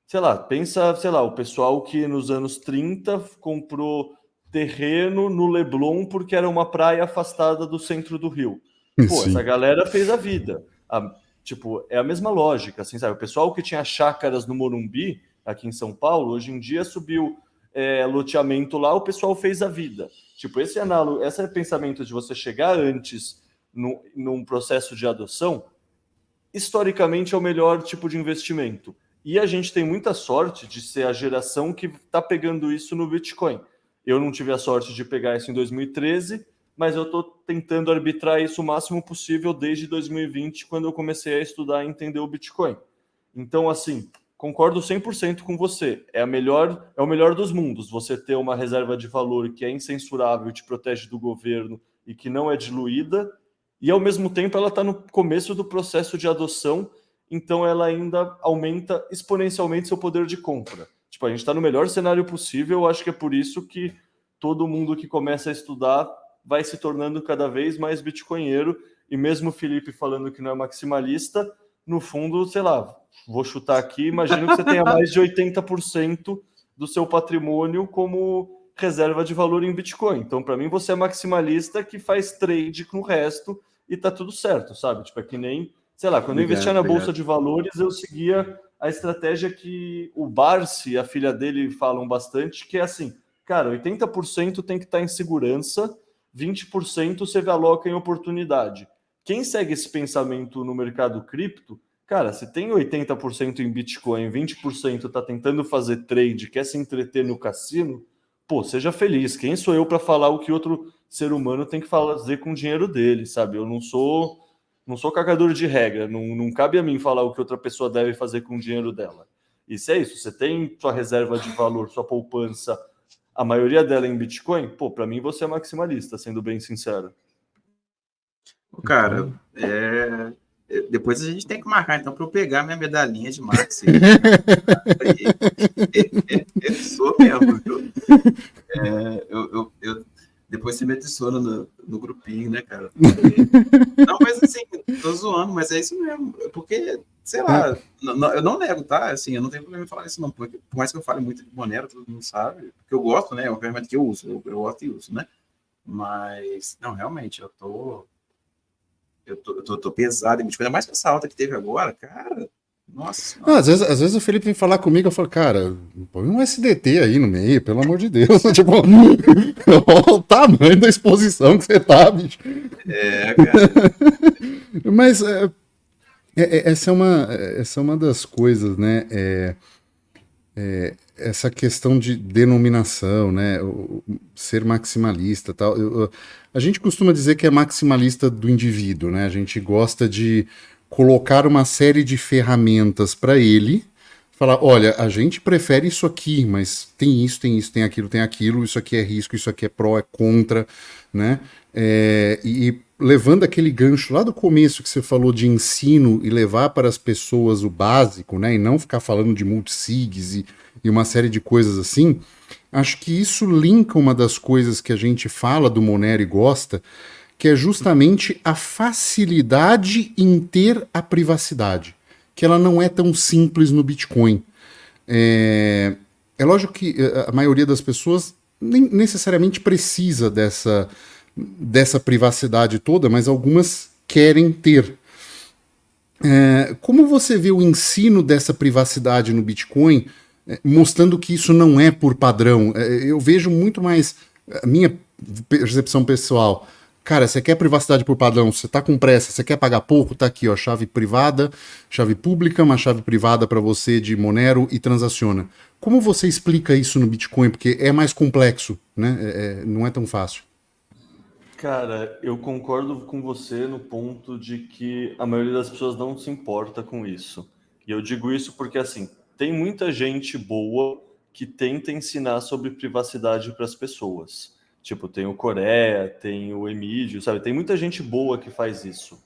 sei lá, pensa, sei lá, o pessoal que nos anos 30 comprou terreno no Leblon porque era uma praia afastada do centro do Rio. Pô, Sim. essa galera fez a vida. Tipo, é a mesma lógica, assim, sabe? O pessoal que tinha chácaras no Morumbi, aqui em São Paulo, hoje em dia subiu loteamento lá, o pessoal fez a vida. Tipo, esse pensamento de você chegar antes num processo de adoção, historicamente é o melhor tipo de investimento. E a gente tem muita sorte de ser a geração que está pegando isso no Bitcoin. Eu não tive a sorte de pegar isso em 2013, mas eu estou tentando arbitrar isso o máximo possível desde 2020, quando eu comecei a estudar e entender o Bitcoin. Então, assim, concordo 100% com você. É o melhor dos mundos, você ter uma reserva de valor que é incensurável, te protege do governo e que não é diluída, e ao mesmo tempo ela está no começo do processo de adoção, então ela ainda aumenta exponencialmente seu poder de compra. Tipo, a gente está no melhor cenário possível, eu acho que é por isso que todo mundo que começa a estudar vai se tornando cada vez mais bitcoinheiro, e mesmo o Felipe falando que não é maximalista, no fundo, sei lá, vou chutar aqui, imagino que você tenha mais de 80% do seu patrimônio como reserva de valor em Bitcoin. Então, para mim, você é maximalista que faz trade com o resto e tá tudo certo, sabe? Tipo, é que nem, sei lá, quando eu investia na Bolsa de Valores, eu seguia a estratégia que o Barsi e a filha dele falam bastante, que é assim, cara, 80% tem que estar em segurança, 20% você aloca em oportunidade. Quem segue esse pensamento no mercado cripto, cara, se tem 80% em Bitcoin, 20% está tentando fazer trade, quer se entreter no cassino, pô, seja feliz. Quem sou eu para falar o que outro ser humano tem que fazer com o dinheiro dele, sabe? Eu não sou cagador de regra, não cabe a mim falar o que outra pessoa deve fazer com o dinheiro dela. E se é isso, você tem sua reserva de valor, sua poupança, a maioria dela em Bitcoin, pô, para mim você é maximalista, sendo bem sincero. Cara, depois a gente tem que marcar, então, para eu pegar minha medalhinha de Max. Eu sou mesmo, viu? Depois você me adiciona no grupinho, né, cara? Não, mas assim, tô zoando, mas é isso mesmo. Porque, sei lá, eu não nego, tá? Assim, eu não tenho problema em falar isso, não. Porque, por mais que eu fale muito de Monero, todo mundo sabe. Porque eu gosto, né? É uma ferramenta que eu uso. Eu gosto e uso, né? Mas, não, realmente, eu tô pesado em Bitcoin. Ainda mais com essa alta que teve agora, cara. Nossa. Às vezes o Felipe vem falar comigo, eu falo, cara, põe um SDT aí no meio, pelo amor de Deus. Tipo, olha o tamanho da exposição que você tá, bicho. Cara. Mas essa é uma das coisas, né? Essa questão de denominação, né? Ser maximalista, tal. A gente costuma dizer que é maximalista do indivíduo, né? A gente gosta de colocar uma série de ferramentas para ele, falar, olha, a gente prefere isso aqui, mas tem isso, tem aquilo, isso aqui é risco, isso aqui é pró, é contra, né? E levando aquele gancho lá do começo que você falou de ensino e levar para as pessoas o básico, né, e não ficar falando de multisigs e uma série de coisas assim, acho que isso linka uma das coisas que a gente fala do Monero e gosta, que é justamente a facilidade em ter a privacidade, que ela não é tão simples no Bitcoin. É lógico que a maioria das pessoas nem necessariamente precisa dessa privacidade toda, mas algumas querem ter. Como você vê o ensino dessa privacidade no Bitcoin, mostrando que isso não é por padrão? Eu vejo muito mais, a minha percepção pessoal, cara, você quer privacidade por padrão, você tá com pressa, você quer pagar pouco, tá aqui, ó, chave privada, chave pública, uma chave privada para você de Monero e transaciona. Como você explica isso no Bitcoin? Porque é mais complexo, né? Não é tão fácil. Cara, eu concordo com você no ponto de que a maioria das pessoas não se importa com isso. E eu digo isso porque, assim, tem muita gente boa que tenta ensinar sobre privacidade para as pessoas. Tipo, tem o Coreia, tem o Emídio, sabe? Tem muita gente boa que faz isso.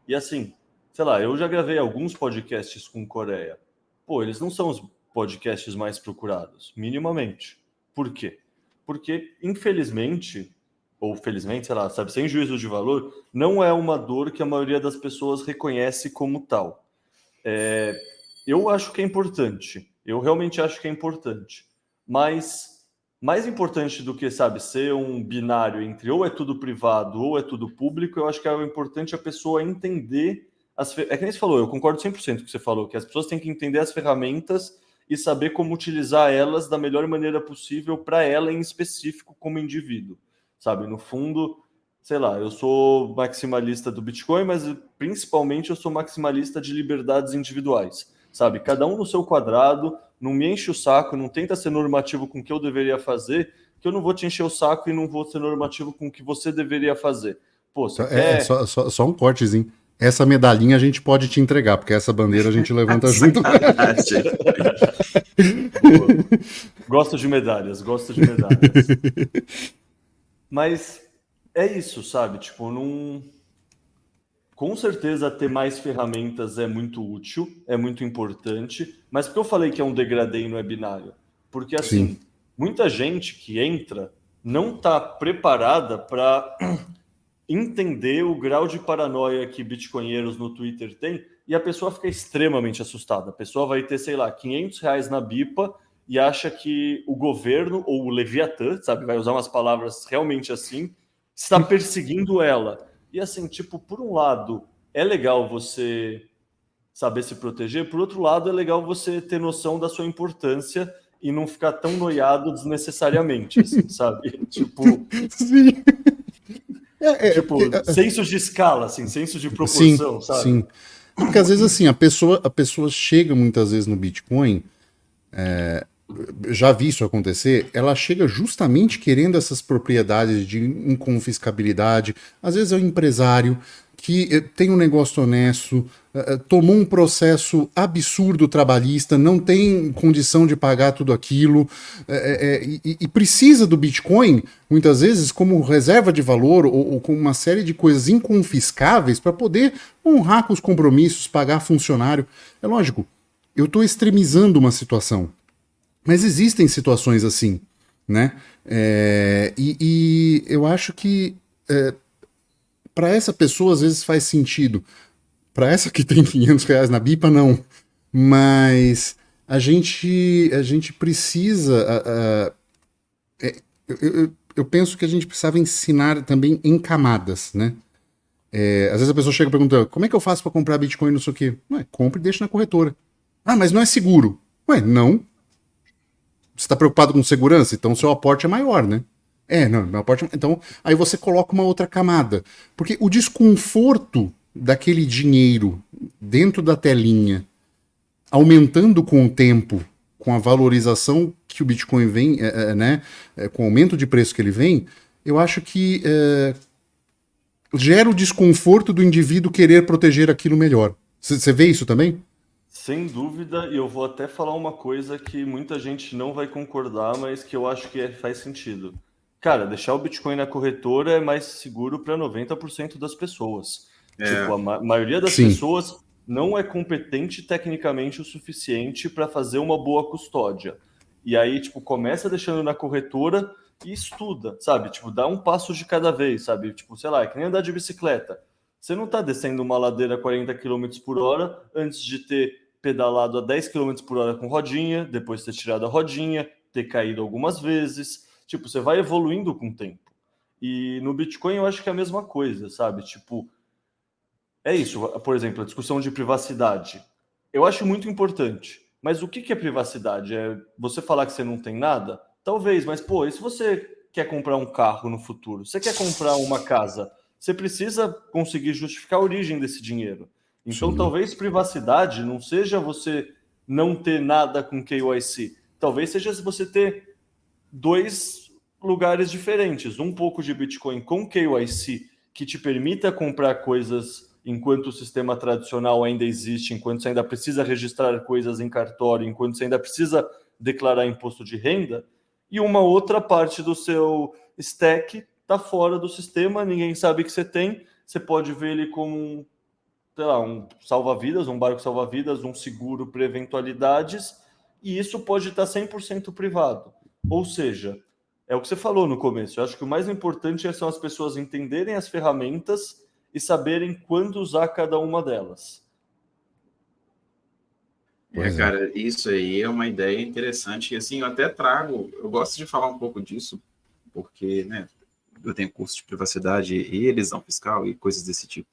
E assim, sei lá, eu já gravei alguns podcasts com Coreia. Pô, eles não são os podcasts mais procurados, minimamente. Por quê? Porque, infelizmente, ou felizmente, sei lá, sabe, sem juízo de valor, não é uma dor que a maioria das pessoas reconhece como tal. Eu acho que é importante, eu realmente acho que é importante, mas mais importante do que, sabe, ser um binário entre ou é tudo privado ou é tudo público, eu acho que é importante a pessoa entender é que nem você falou, eu concordo 100% com o que você falou, que as pessoas têm que entender as ferramentas e saber como utilizar elas da melhor maneira possível para ela em específico como indivíduo, sabe? No fundo, sei lá, eu sou maximalista do Bitcoin, mas principalmente eu sou maximalista de liberdades individuais, sabe? Cada um no seu quadrado, não me enche o saco, não tenta ser normativo com o que eu deveria fazer, que eu não vou te encher o saco e não vou ser normativo com o que você deveria fazer. Pô, você quer... Só um cortezinho. Essa medalhinha a gente pode te entregar, porque essa bandeira a gente levanta junto. Gosto de medalhas, gosto de medalhas. Mas é isso, sabe? Tipo, não... Com certeza ter mais ferramentas é muito útil, é muito importante, mas por que eu falei que é um degradê e não é binário? Porque, assim, Sim. muita gente que entra não está preparada para entender o grau de paranoia que bitcoinheiros no Twitter têm e a pessoa fica extremamente assustada. A pessoa vai ter, sei lá, R$ 500 na BIPA e acha que o governo ou o Leviatã, sabe, vai usar umas palavras realmente assim, está perseguindo ela. E assim, tipo, por um lado, é legal você saber se proteger, por outro lado, é legal você ter noção da sua importância e não ficar tão noiado desnecessariamente, assim, sabe? Tipo... Sim. Tipo, senso de escala, assim, senso de proporção, sim, sabe? sim. Porque às vezes assim, a pessoa chega muitas vezes no Bitcoin, já vi isso acontecer, ela chega justamente querendo essas propriedades de inconfiscabilidade. Às vezes é um empresário que tem um negócio honesto, tomou um processo absurdo trabalhista, não tem condição de pagar tudo aquilo, e precisa do Bitcoin, muitas vezes, como reserva de valor ou com uma série de coisas inconfiscáveis para poder honrar com os compromissos, pagar funcionário. É lógico, eu estou extremizando uma situação. Mas existem situações assim, né? E eu acho que para essa pessoa às vezes faz sentido. Para essa que tem R$ 500 na BIPA, não. Mas a gente precisa... eu penso que a gente precisava ensinar também em camadas, né? Às vezes a pessoa chega e pergunta, como é que eu faço para comprar Bitcoin, não sei o quê? Ué, compre e deixa na corretora. Ah, mas não é seguro. Ué, não. Você está preocupado com segurança? Então seu aporte é maior, né? Não, meu aporte... Então, aí você coloca uma outra camada. Porque o desconforto daquele dinheiro dentro da telinha, aumentando com o tempo, com a valorização que o Bitcoin vem, né? Com o aumento de preço que ele vem, eu acho que gera o desconforto do indivíduo querer proteger aquilo melhor. Você vê isso também? Sem dúvida, e eu vou até falar uma coisa que muita gente não vai concordar, mas que eu acho que faz sentido. cara, deixar o Bitcoin na corretora é mais seguro para 90% das pessoas. Tipo, a maioria das Sim. pessoas não é competente tecnicamente o suficiente para fazer uma boa custódia. E aí, tipo, começa deixando na corretora e estuda, sabe? Tipo, dá um passo de cada vez, sabe? Tipo, sei lá, é que nem andar de bicicleta. Você não tá descendo uma ladeira a 40 km por hora antes de ter pedalado a 10 km por hora com rodinha, depois ter tirado a rodinha, ter caído algumas vezes. Tipo, você vai evoluindo com o tempo. E no Bitcoin eu acho que é a mesma coisa, sabe? Tipo, é isso. Por exemplo, a discussão de privacidade. Eu acho muito importante. Mas o que é privacidade? É você falar que você não tem nada? Talvez, mas pô, e se você quer comprar um carro no futuro? Você quer comprar uma casa? Você precisa conseguir justificar a origem desse dinheiro. Então, Sim. talvez privacidade não seja você não ter nada com KYC. Talvez seja você ter dois lugares diferentes. Um pouco de Bitcoin com KYC, que te permita comprar coisas enquanto o sistema tradicional ainda existe, enquanto você ainda precisa registrar coisas em cartório, enquanto você ainda precisa declarar imposto de renda, e uma outra parte do seu stack está fora do sistema, ninguém sabe que você tem, você pode ver ele como um, sei lá, um salva-vidas, um barco salva-vidas, um seguro para eventualidades, e isso pode estar 100% privado. Ou seja, é o que você falou no começo, eu acho que o mais importante são as pessoas entenderem as ferramentas e saberem quando usar cada uma delas. Cara, isso aí é uma ideia interessante. E assim, eu até trago, eu gosto de falar um pouco disso, porque, né, eu tenho curso de privacidade e elisão fiscal e coisas desse tipo.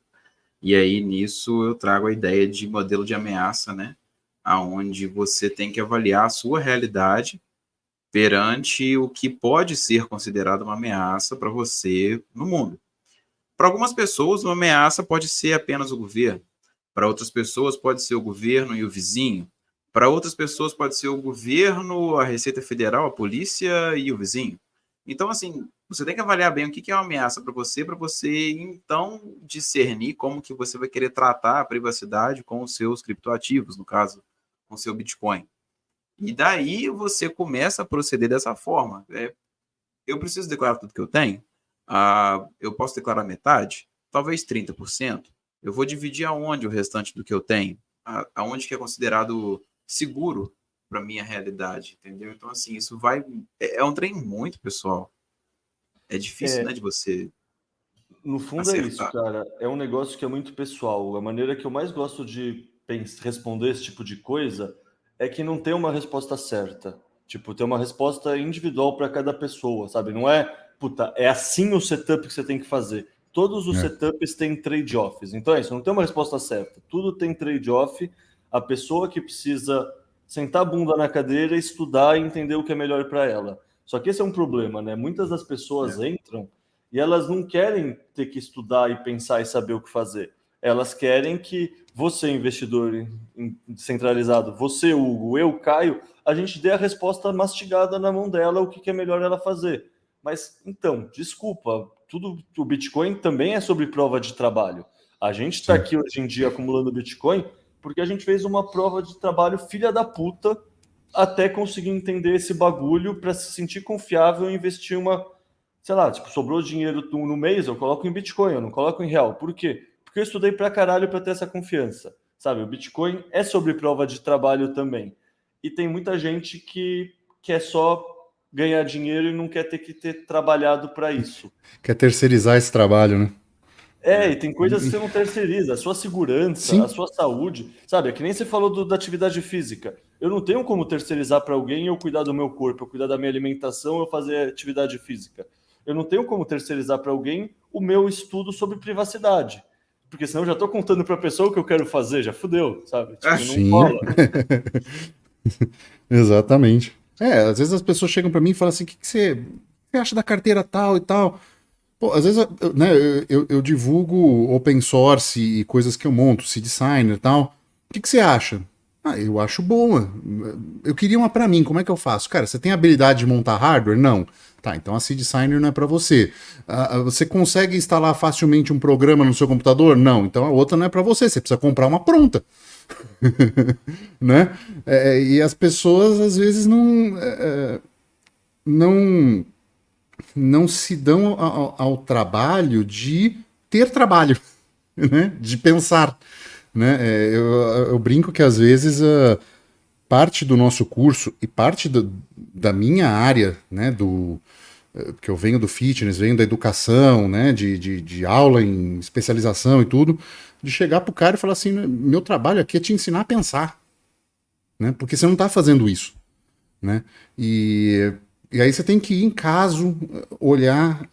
E aí, nisso, eu trago a ideia de modelo de ameaça, né, aonde você tem que avaliar a sua realidade perante o que pode ser considerado uma ameaça para você no mundo. Para algumas pessoas, uma ameaça pode ser apenas o governo. Para outras pessoas, pode ser o governo e o vizinho. Para outras pessoas, pode ser o governo, a Receita Federal, a polícia e o vizinho. Então, assim, você tem que avaliar bem o que é uma ameaça para você, então, discernir como que você vai querer tratar a privacidade com os seus criptoativos, no caso, com o seu Bitcoin. E daí você começa a proceder dessa forma. Eu preciso declarar tudo que eu tenho? Eu posso declarar metade? Talvez 30%. Eu vou dividir aonde o restante do que eu tenho? Aonde que é considerado seguro para minha realidade, entendeu? Então, assim, isso vai... É um trem muito pessoal. É difícil, né, de você No fundo é isso, acertar. cara. É um negócio que é muito pessoal. A maneira que eu mais gosto de responder esse tipo de coisa é que não tem uma resposta certa. Tipo, tem uma resposta individual para cada pessoa, sabe? Não é, puta, é assim o setup que você tem que fazer. Todos os É. setups têm trade-offs. Então é isso, não tem uma resposta certa. Tudo tem trade-off. A pessoa que precisa sentar a bunda na cadeira, estudar e entender o que é melhor para ela. Só que esse é um problema, né? Muitas das pessoas entram e elas não querem ter que estudar e pensar e saber o que fazer. Elas querem que você, investidor centralizado, você, Hugo, eu, Caio, a gente dê a resposta mastigada na mão dela, o que é melhor ela fazer. Mas, então, desculpa, tudo o Bitcoin também é sobre prova de trabalho. A gente está aqui hoje em dia acumulando Bitcoin porque a gente fez uma prova de trabalho filha da puta até conseguir entender esse bagulho para se sentir confiável e investir uma, sei lá, tipo, sobrou dinheiro no mês, eu coloco em Bitcoin, eu não coloco em real. Por quê? Porque eu estudei pra caralho para ter essa confiança. Sabe, o Bitcoin é sobre prova de trabalho também. E tem muita gente que quer só ganhar dinheiro e não quer ter que ter trabalhado para isso. Quer terceirizar esse trabalho, né? E tem coisas que você não terceiriza, a sua segurança, Sim. a sua saúde, sabe? É que nem você falou da atividade física. Eu não tenho como terceirizar para alguém eu cuidar do meu corpo, eu cuidar da minha alimentação, eu fazer atividade física. Eu não tenho como terceirizar para alguém o meu estudo sobre privacidade. Porque senão eu já estou contando para a pessoa o que eu quero fazer, já fudeu, sabe? Tipo, não Sim. rola. Exatamente. Às vezes as pessoas chegam para mim e falam assim: o que você acha da carteira tal e tal? Pô, às vezes né, eu divulgo open source e coisas que eu monto, seed designer e tal. O que você acha? Eu acho boa. Eu queria uma para mim, como é que eu faço? Cara, você tem habilidade de montar hardware? Não. Tá, então a seed designer não é para você. Você consegue instalar facilmente um programa no seu computador? Não. Então a outra não é para você. Você precisa comprar uma pronta. Né? E as pessoas às vezes não não se dão ao trabalho de ter trabalho, né? De pensar. Né? Eu brinco que às vezes parte do nosso curso e parte da minha área, né, porque eu venho do fitness, venho da educação, né, de aula em especialização e tudo, de chegar pro cara e falar assim, meu trabalho aqui é te ensinar a pensar, né, porque você não tá fazendo isso, né, e aí você tem que ir em caso, olhar,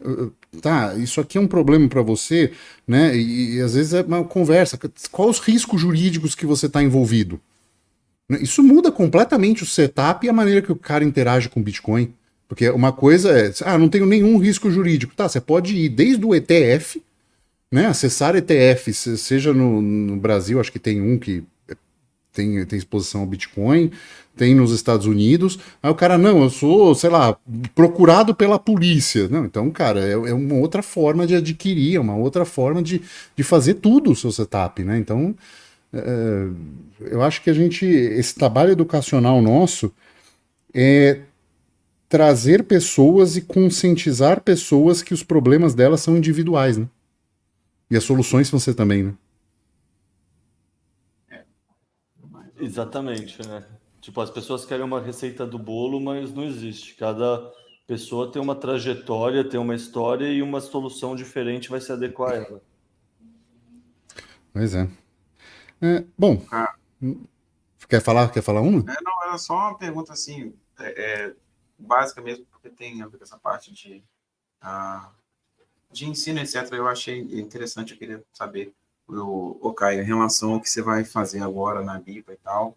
tá, isso aqui é um problema para você, né, e às vezes é uma conversa, quais os riscos jurídicos que você está envolvido? Isso muda completamente o setup e a maneira que o cara interage com o Bitcoin. Porque uma coisa é, não tenho nenhum risco jurídico. Tá, você pode ir desde o ETF, né, acessar ETFs, seja no Brasil, acho que tem um que tem exposição ao Bitcoin, tem nos Estados Unidos. Aí o cara, não, eu sou, sei lá, procurado pela polícia. Não, então, cara, é uma outra forma de adquirir, é uma outra forma de fazer tudo o seu setup, né? Então, eu acho que esse trabalho educacional nosso é trazer pessoas e conscientizar pessoas que os problemas delas são individuais, né? E as soluções vão ser também, né? Exatamente, né? Tipo, as pessoas querem uma receita do bolo, mas não existe. Cada pessoa tem uma trajetória, tem uma história e uma solução diferente vai se adequar a ela. Pois é. Bom, Ah, quer falar uma? não, era só uma pergunta assim, básica mesmo, porque tem a ver com essa parte ah, de ensino, etc. Eu achei interessante, eu queria saber, Caio, em relação ao que você vai fazer agora na BIPA e tal,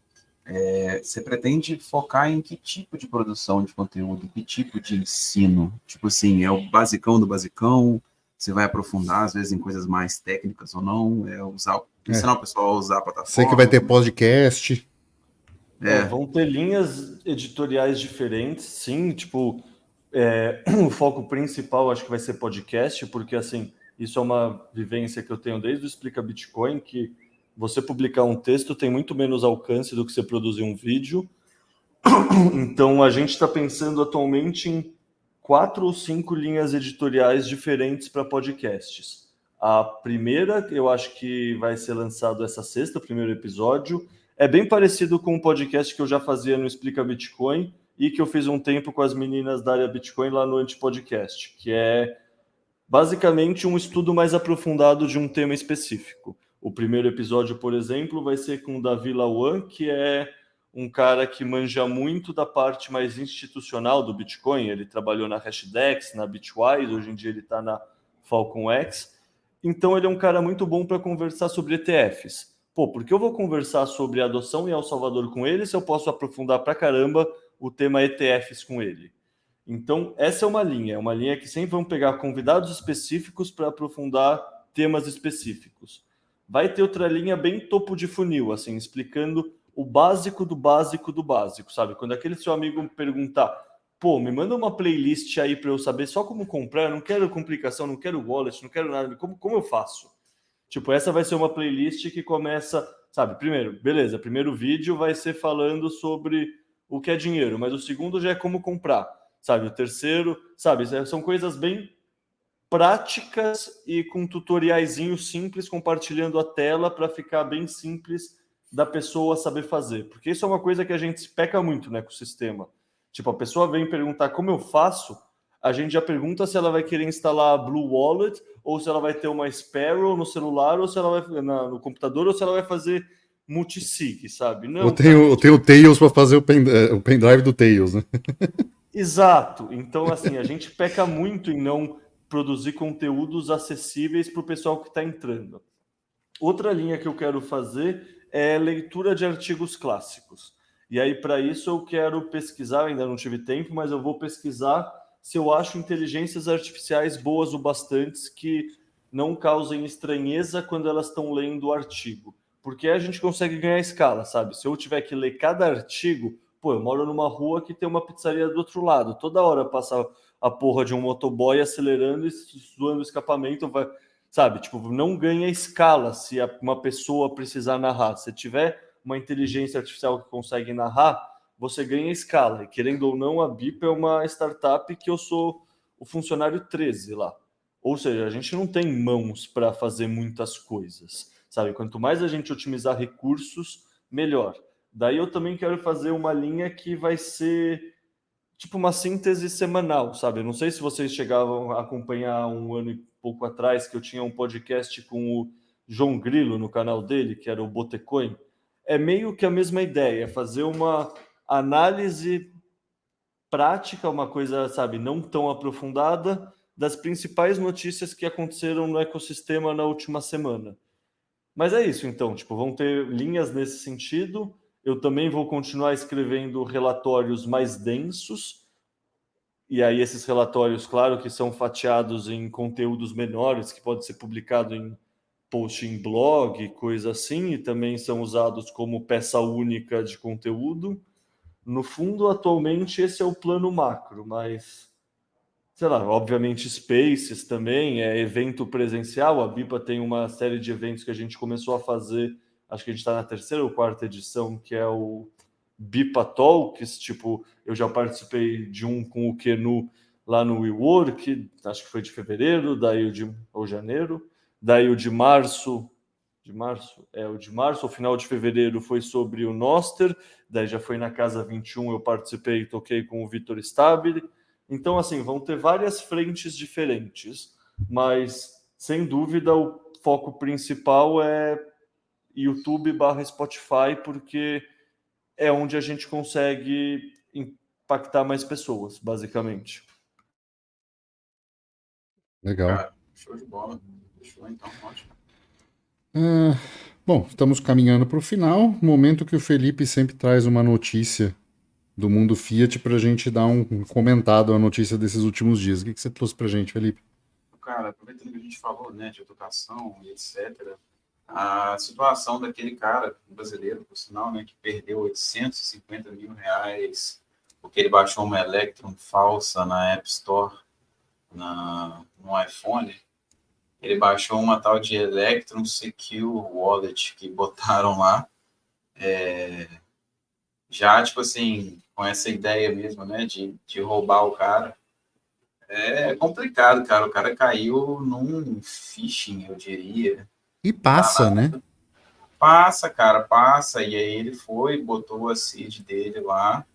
você pretende focar em que tipo de produção de conteúdo, que tipo de ensino? Tipo assim, é o basicão do basicão? Você vai aprofundar, às vezes, em coisas mais técnicas ou não? Ensinar o pessoal a usar a Sei que vai plataforma? ter podcast. Vão ter linhas editoriais diferentes, sim, tipo, o foco principal acho que vai ser podcast, porque assim, isso é uma vivência que eu tenho desde o Explica Bitcoin, que você publicar um texto tem muito menos alcance do que você produzir um vídeo. Então a gente está pensando atualmente em 4 ou 5 linhas editoriais diferentes para podcasts. A primeira, eu acho que vai ser lançado essa sexta, o primeiro episódio. É bem parecido com um podcast que eu já fazia no Explica Bitcoin e que eu fiz um tempo com as meninas da área Bitcoin lá no Antipodcast, que é basicamente um estudo mais aprofundado de um tema específico. O primeiro episódio, por exemplo, vai ser com o Davi Lawan, que é um cara que manja muito da parte mais institucional do Bitcoin. Ele trabalhou na Hashdex, na Bitwise, hoje em dia ele está na Falcon X. Então ele é um cara muito bom para conversar sobre ETFs. Pô, porque eu vou conversar sobre adoção em El Salvador com ele se eu posso aprofundar pra caramba o tema ETFs com ele? Então, essa é uma linha que sempre vão pegar convidados específicos para aprofundar temas específicos. Vai ter outra linha bem topo de funil, assim, explicando o básico do básico do básico, sabe? Quando aquele seu amigo perguntar, pô, me manda uma playlist aí para eu saber só como comprar, não quero complicação, não quero wallet, não quero nada, como eu faço? Tipo, essa vai ser uma playlist que começa, sabe? Primeiro, beleza, primeiro vídeo vai ser falando sobre o que é dinheiro, mas o segundo já é como comprar, sabe? O terceiro, sabe? São coisas bem práticas e com tutoriaizinhos simples, compartilhando a tela para ficar bem simples da pessoa saber fazer. Porque isso é uma coisa que a gente peca muito, né, com o sistema. Tipo, a pessoa vem perguntar como eu faço, a gente já pergunta se ela vai querer instalar a Blue Wallet, ou se ela vai ter uma Sparrow no celular, ou se ela vai no computador, ou se ela vai fazer multisig, sabe? Não, Eu tenho o Tails para fazer o pendrive do Tails, né? Exato. Então, assim, a gente peca muito em não produzir conteúdos acessíveis para o pessoal que está entrando. Outra linha que eu quero fazer é leitura de artigos clássicos. E aí, para isso, eu quero pesquisar, ainda não tive tempo, mas eu vou pesquisar se eu acho inteligências artificiais boas o bastantes que não causem estranheza quando elas estão lendo o artigo. Porque a gente consegue ganhar escala, sabe? Se eu tiver que ler cada artigo, pô, eu moro numa rua que tem uma pizzaria do outro lado. Toda hora passa a porra de um motoboy acelerando e zoando o escapamento, vai, sabe? Tipo, não ganha escala se uma pessoa precisar narrar. Se tiver uma inteligência artificial que consegue narrar, você ganha escala. E querendo ou não, a BIP é uma startup que eu sou o funcionário 13 lá. Ou seja, a gente não tem mãos para fazer muitas coisas, sabe? Quanto mais a gente otimizar recursos, melhor. Daí eu também quero fazer uma linha que vai ser tipo uma síntese semanal, sabe? Eu não sei se vocês chegavam a acompanhar um ano e pouco atrás que eu tinha um podcast com o João Grilo no canal dele, que era o Botecoin. É meio que a mesma ideia, fazer uma análise prática, uma coisa, sabe, não tão aprofundada das principais notícias que aconteceram no ecossistema na última semana. Mas é isso, então, tipo, vão ter linhas nesse sentido. Eu também vou continuar escrevendo relatórios mais densos, e aí esses relatórios, claro, que são fatiados em conteúdos menores, que pode ser publicado em post em blog, coisa assim, e também são usados como peça única de conteúdo. No fundo, atualmente, esse é o plano macro, mas, sei lá, obviamente Spaces também, é evento presencial, a BIPA tem uma série de eventos que a gente começou a fazer, acho que a gente está na 3ª ou 4ª edição, que é o BIPA Talks, tipo, eu já participei de um com o Kenu lá no WeWork, acho que foi de fevereiro, daí ou janeiro, daí o de março, o de março, o final de fevereiro foi sobre o Noster, daí já foi na Casa 21, eu participei e toquei com o Vitor Stabile. Então, assim, vão ter várias frentes diferentes, mas, sem dúvida, o foco principal é YouTube/Spotify, porque é onde a gente consegue impactar mais pessoas, basicamente. Legal. Cara, show de bola. Show, então, ótimo. Bom, estamos caminhando para o final, momento que o Felipe sempre traz uma notícia do mundo Fiat para a gente dar um comentado à notícia desses últimos dias. O que você trouxe para a gente, Felipe? Cara, aproveitando que a gente falou, né, de educação e etc., a situação daquele cara brasileiro, por sinal, né, que perdeu 850 mil reais porque ele baixou uma Electrum falsa na App Store, no iPhone. Ele baixou uma tal de Electrum Secure Wallet que botaram lá, já, tipo assim, com essa ideia mesmo, né, de roubar o cara. É complicado, cara. O cara caiu num phishing, eu diria. E passa, né? Passa, cara, passa. E aí ele foi, botou a seed dele lá.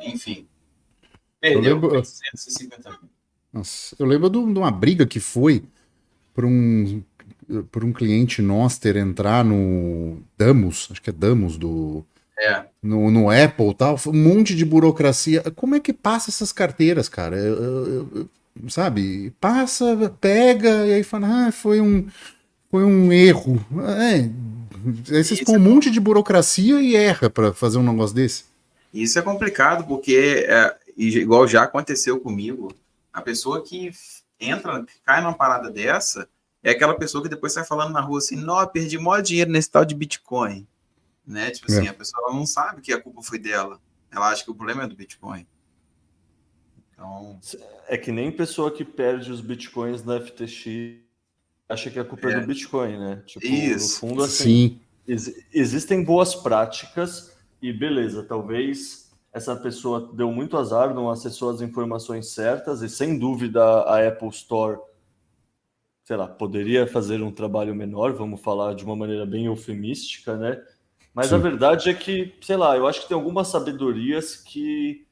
Enfim, perdeu 850 mil. Nossa, eu lembro de uma briga que foi por um cliente Noster entrar no Damos, acho que é Damos no Apple e tal, foi um monte de burocracia. Como é que passa essas carteiras, cara? Sabe? Passa, pega, e aí fala, foi um erro. Aí vocês põem um monte de burocracia e erra para fazer um negócio desse. Isso é complicado, porque, igual já aconteceu comigo, a pessoa que cai numa parada dessa, é aquela pessoa que depois sai falando na rua assim, não, eu perdi maior dinheiro nesse tal de Bitcoin. Né? Tipo assim, a pessoa ela não sabe que a culpa foi dela. Ela acha que o problema é do Bitcoin. Então... É que nem pessoa que perde os Bitcoins na FTX acha que a culpa é do Bitcoin, né? Tipo, isso. No fundo, assim, Sim. Existem boas práticas e beleza, talvez essa pessoa deu muito azar, não acessou as informações certas e sem dúvida a Apple Store, sei lá, poderia fazer um trabalho menor, vamos falar de uma maneira bem eufemística, né? Mas Sim. a verdade é que, sei lá, eu acho que tem algumas sabedorias que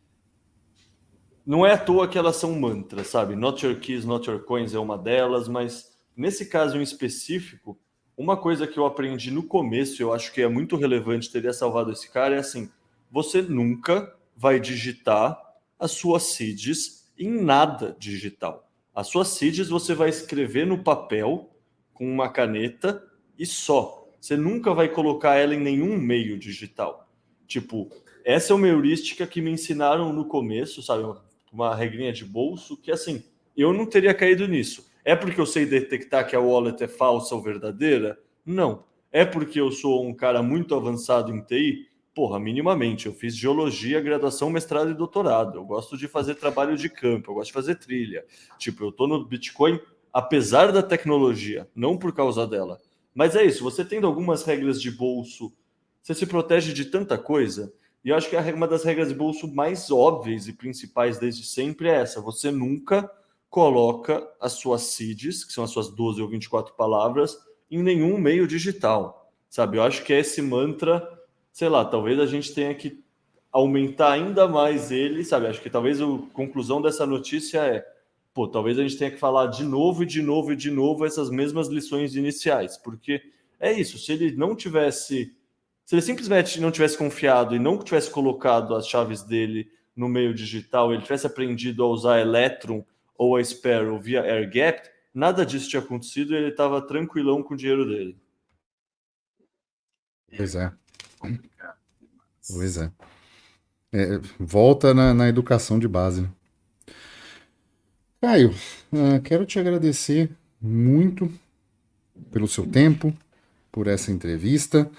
não é à toa que elas são mantras, sabe? Not your keys, not your coins é uma delas, mas nesse caso em específico, uma coisa que eu aprendi no começo, eu acho que é muito relevante, teria salvado esse cara, é assim, você nunca vai digitar as suas seeds em nada digital. As suas seeds você vai escrever no papel com uma caneta e só. Você nunca vai colocar ela em nenhum meio digital. Tipo, essa é uma heurística que me ensinaram no começo, sabe? Uma regrinha de bolso que, assim, eu não teria caído nisso. É porque eu sei detectar que a wallet é falsa ou verdadeira? Não. É porque eu sou um cara muito avançado em TI? Porra, minimamente. Eu fiz geologia, graduação, mestrado e doutorado. Eu gosto de fazer trabalho de campo, eu gosto de fazer trilha. Tipo, eu tô no Bitcoin apesar da tecnologia, não por causa dela. Mas é isso, você tendo algumas regras de bolso, você se protege de tanta coisa. E eu acho que uma das regras de bolso mais óbvias e principais desde sempre é essa: você nunca coloca as suas seeds, que são as suas 12 ou 24 palavras, em nenhum meio digital, sabe? Eu acho que é esse mantra, sei lá, talvez a gente tenha que aumentar ainda mais ele, sabe? Acho que talvez a conclusão dessa notícia é, pô, talvez a gente tenha que falar de novo e de novo e de novo essas mesmas lições iniciais, porque é isso, se ele simplesmente não tivesse confiado e não tivesse colocado as chaves dele no meio digital, ele tivesse aprendido a usar Electrum ou a Sparrow via AirGap, nada disso tinha acontecido e ele estava tranquilão com o dinheiro dele. Pois é. Pois é. Volta na educação de base, né? Caio, quero te agradecer muito pelo seu tempo, por essa entrevista.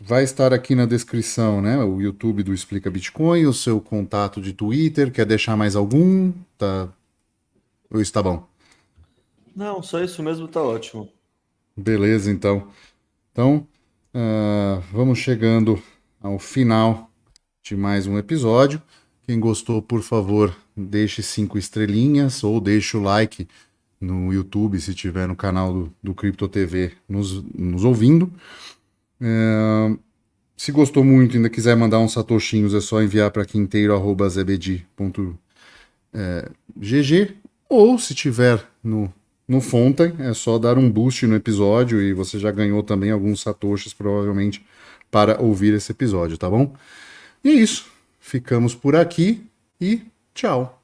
Vai estar aqui na descrição, né? O YouTube do Explica Bitcoin, o seu contato de Twitter. Quer deixar mais algum? Tá. Ou está bom? Não, só isso mesmo, tá ótimo. Beleza, então. Então, vamos chegando ao final de mais um episódio. Quem gostou, por favor, deixe 5 estrelinhas ou deixe o like no YouTube, se tiver no canal do Crypto TV nos ouvindo. Se gostou muito e ainda quiser mandar uns satoshinhos, é só enviar para quinteiro@zebedi.gg, ou se tiver no Fontaine, é só dar um boost no episódio e você já ganhou também alguns satoshis, provavelmente, para ouvir esse episódio, tá bom? E é isso. Ficamos por aqui e tchau.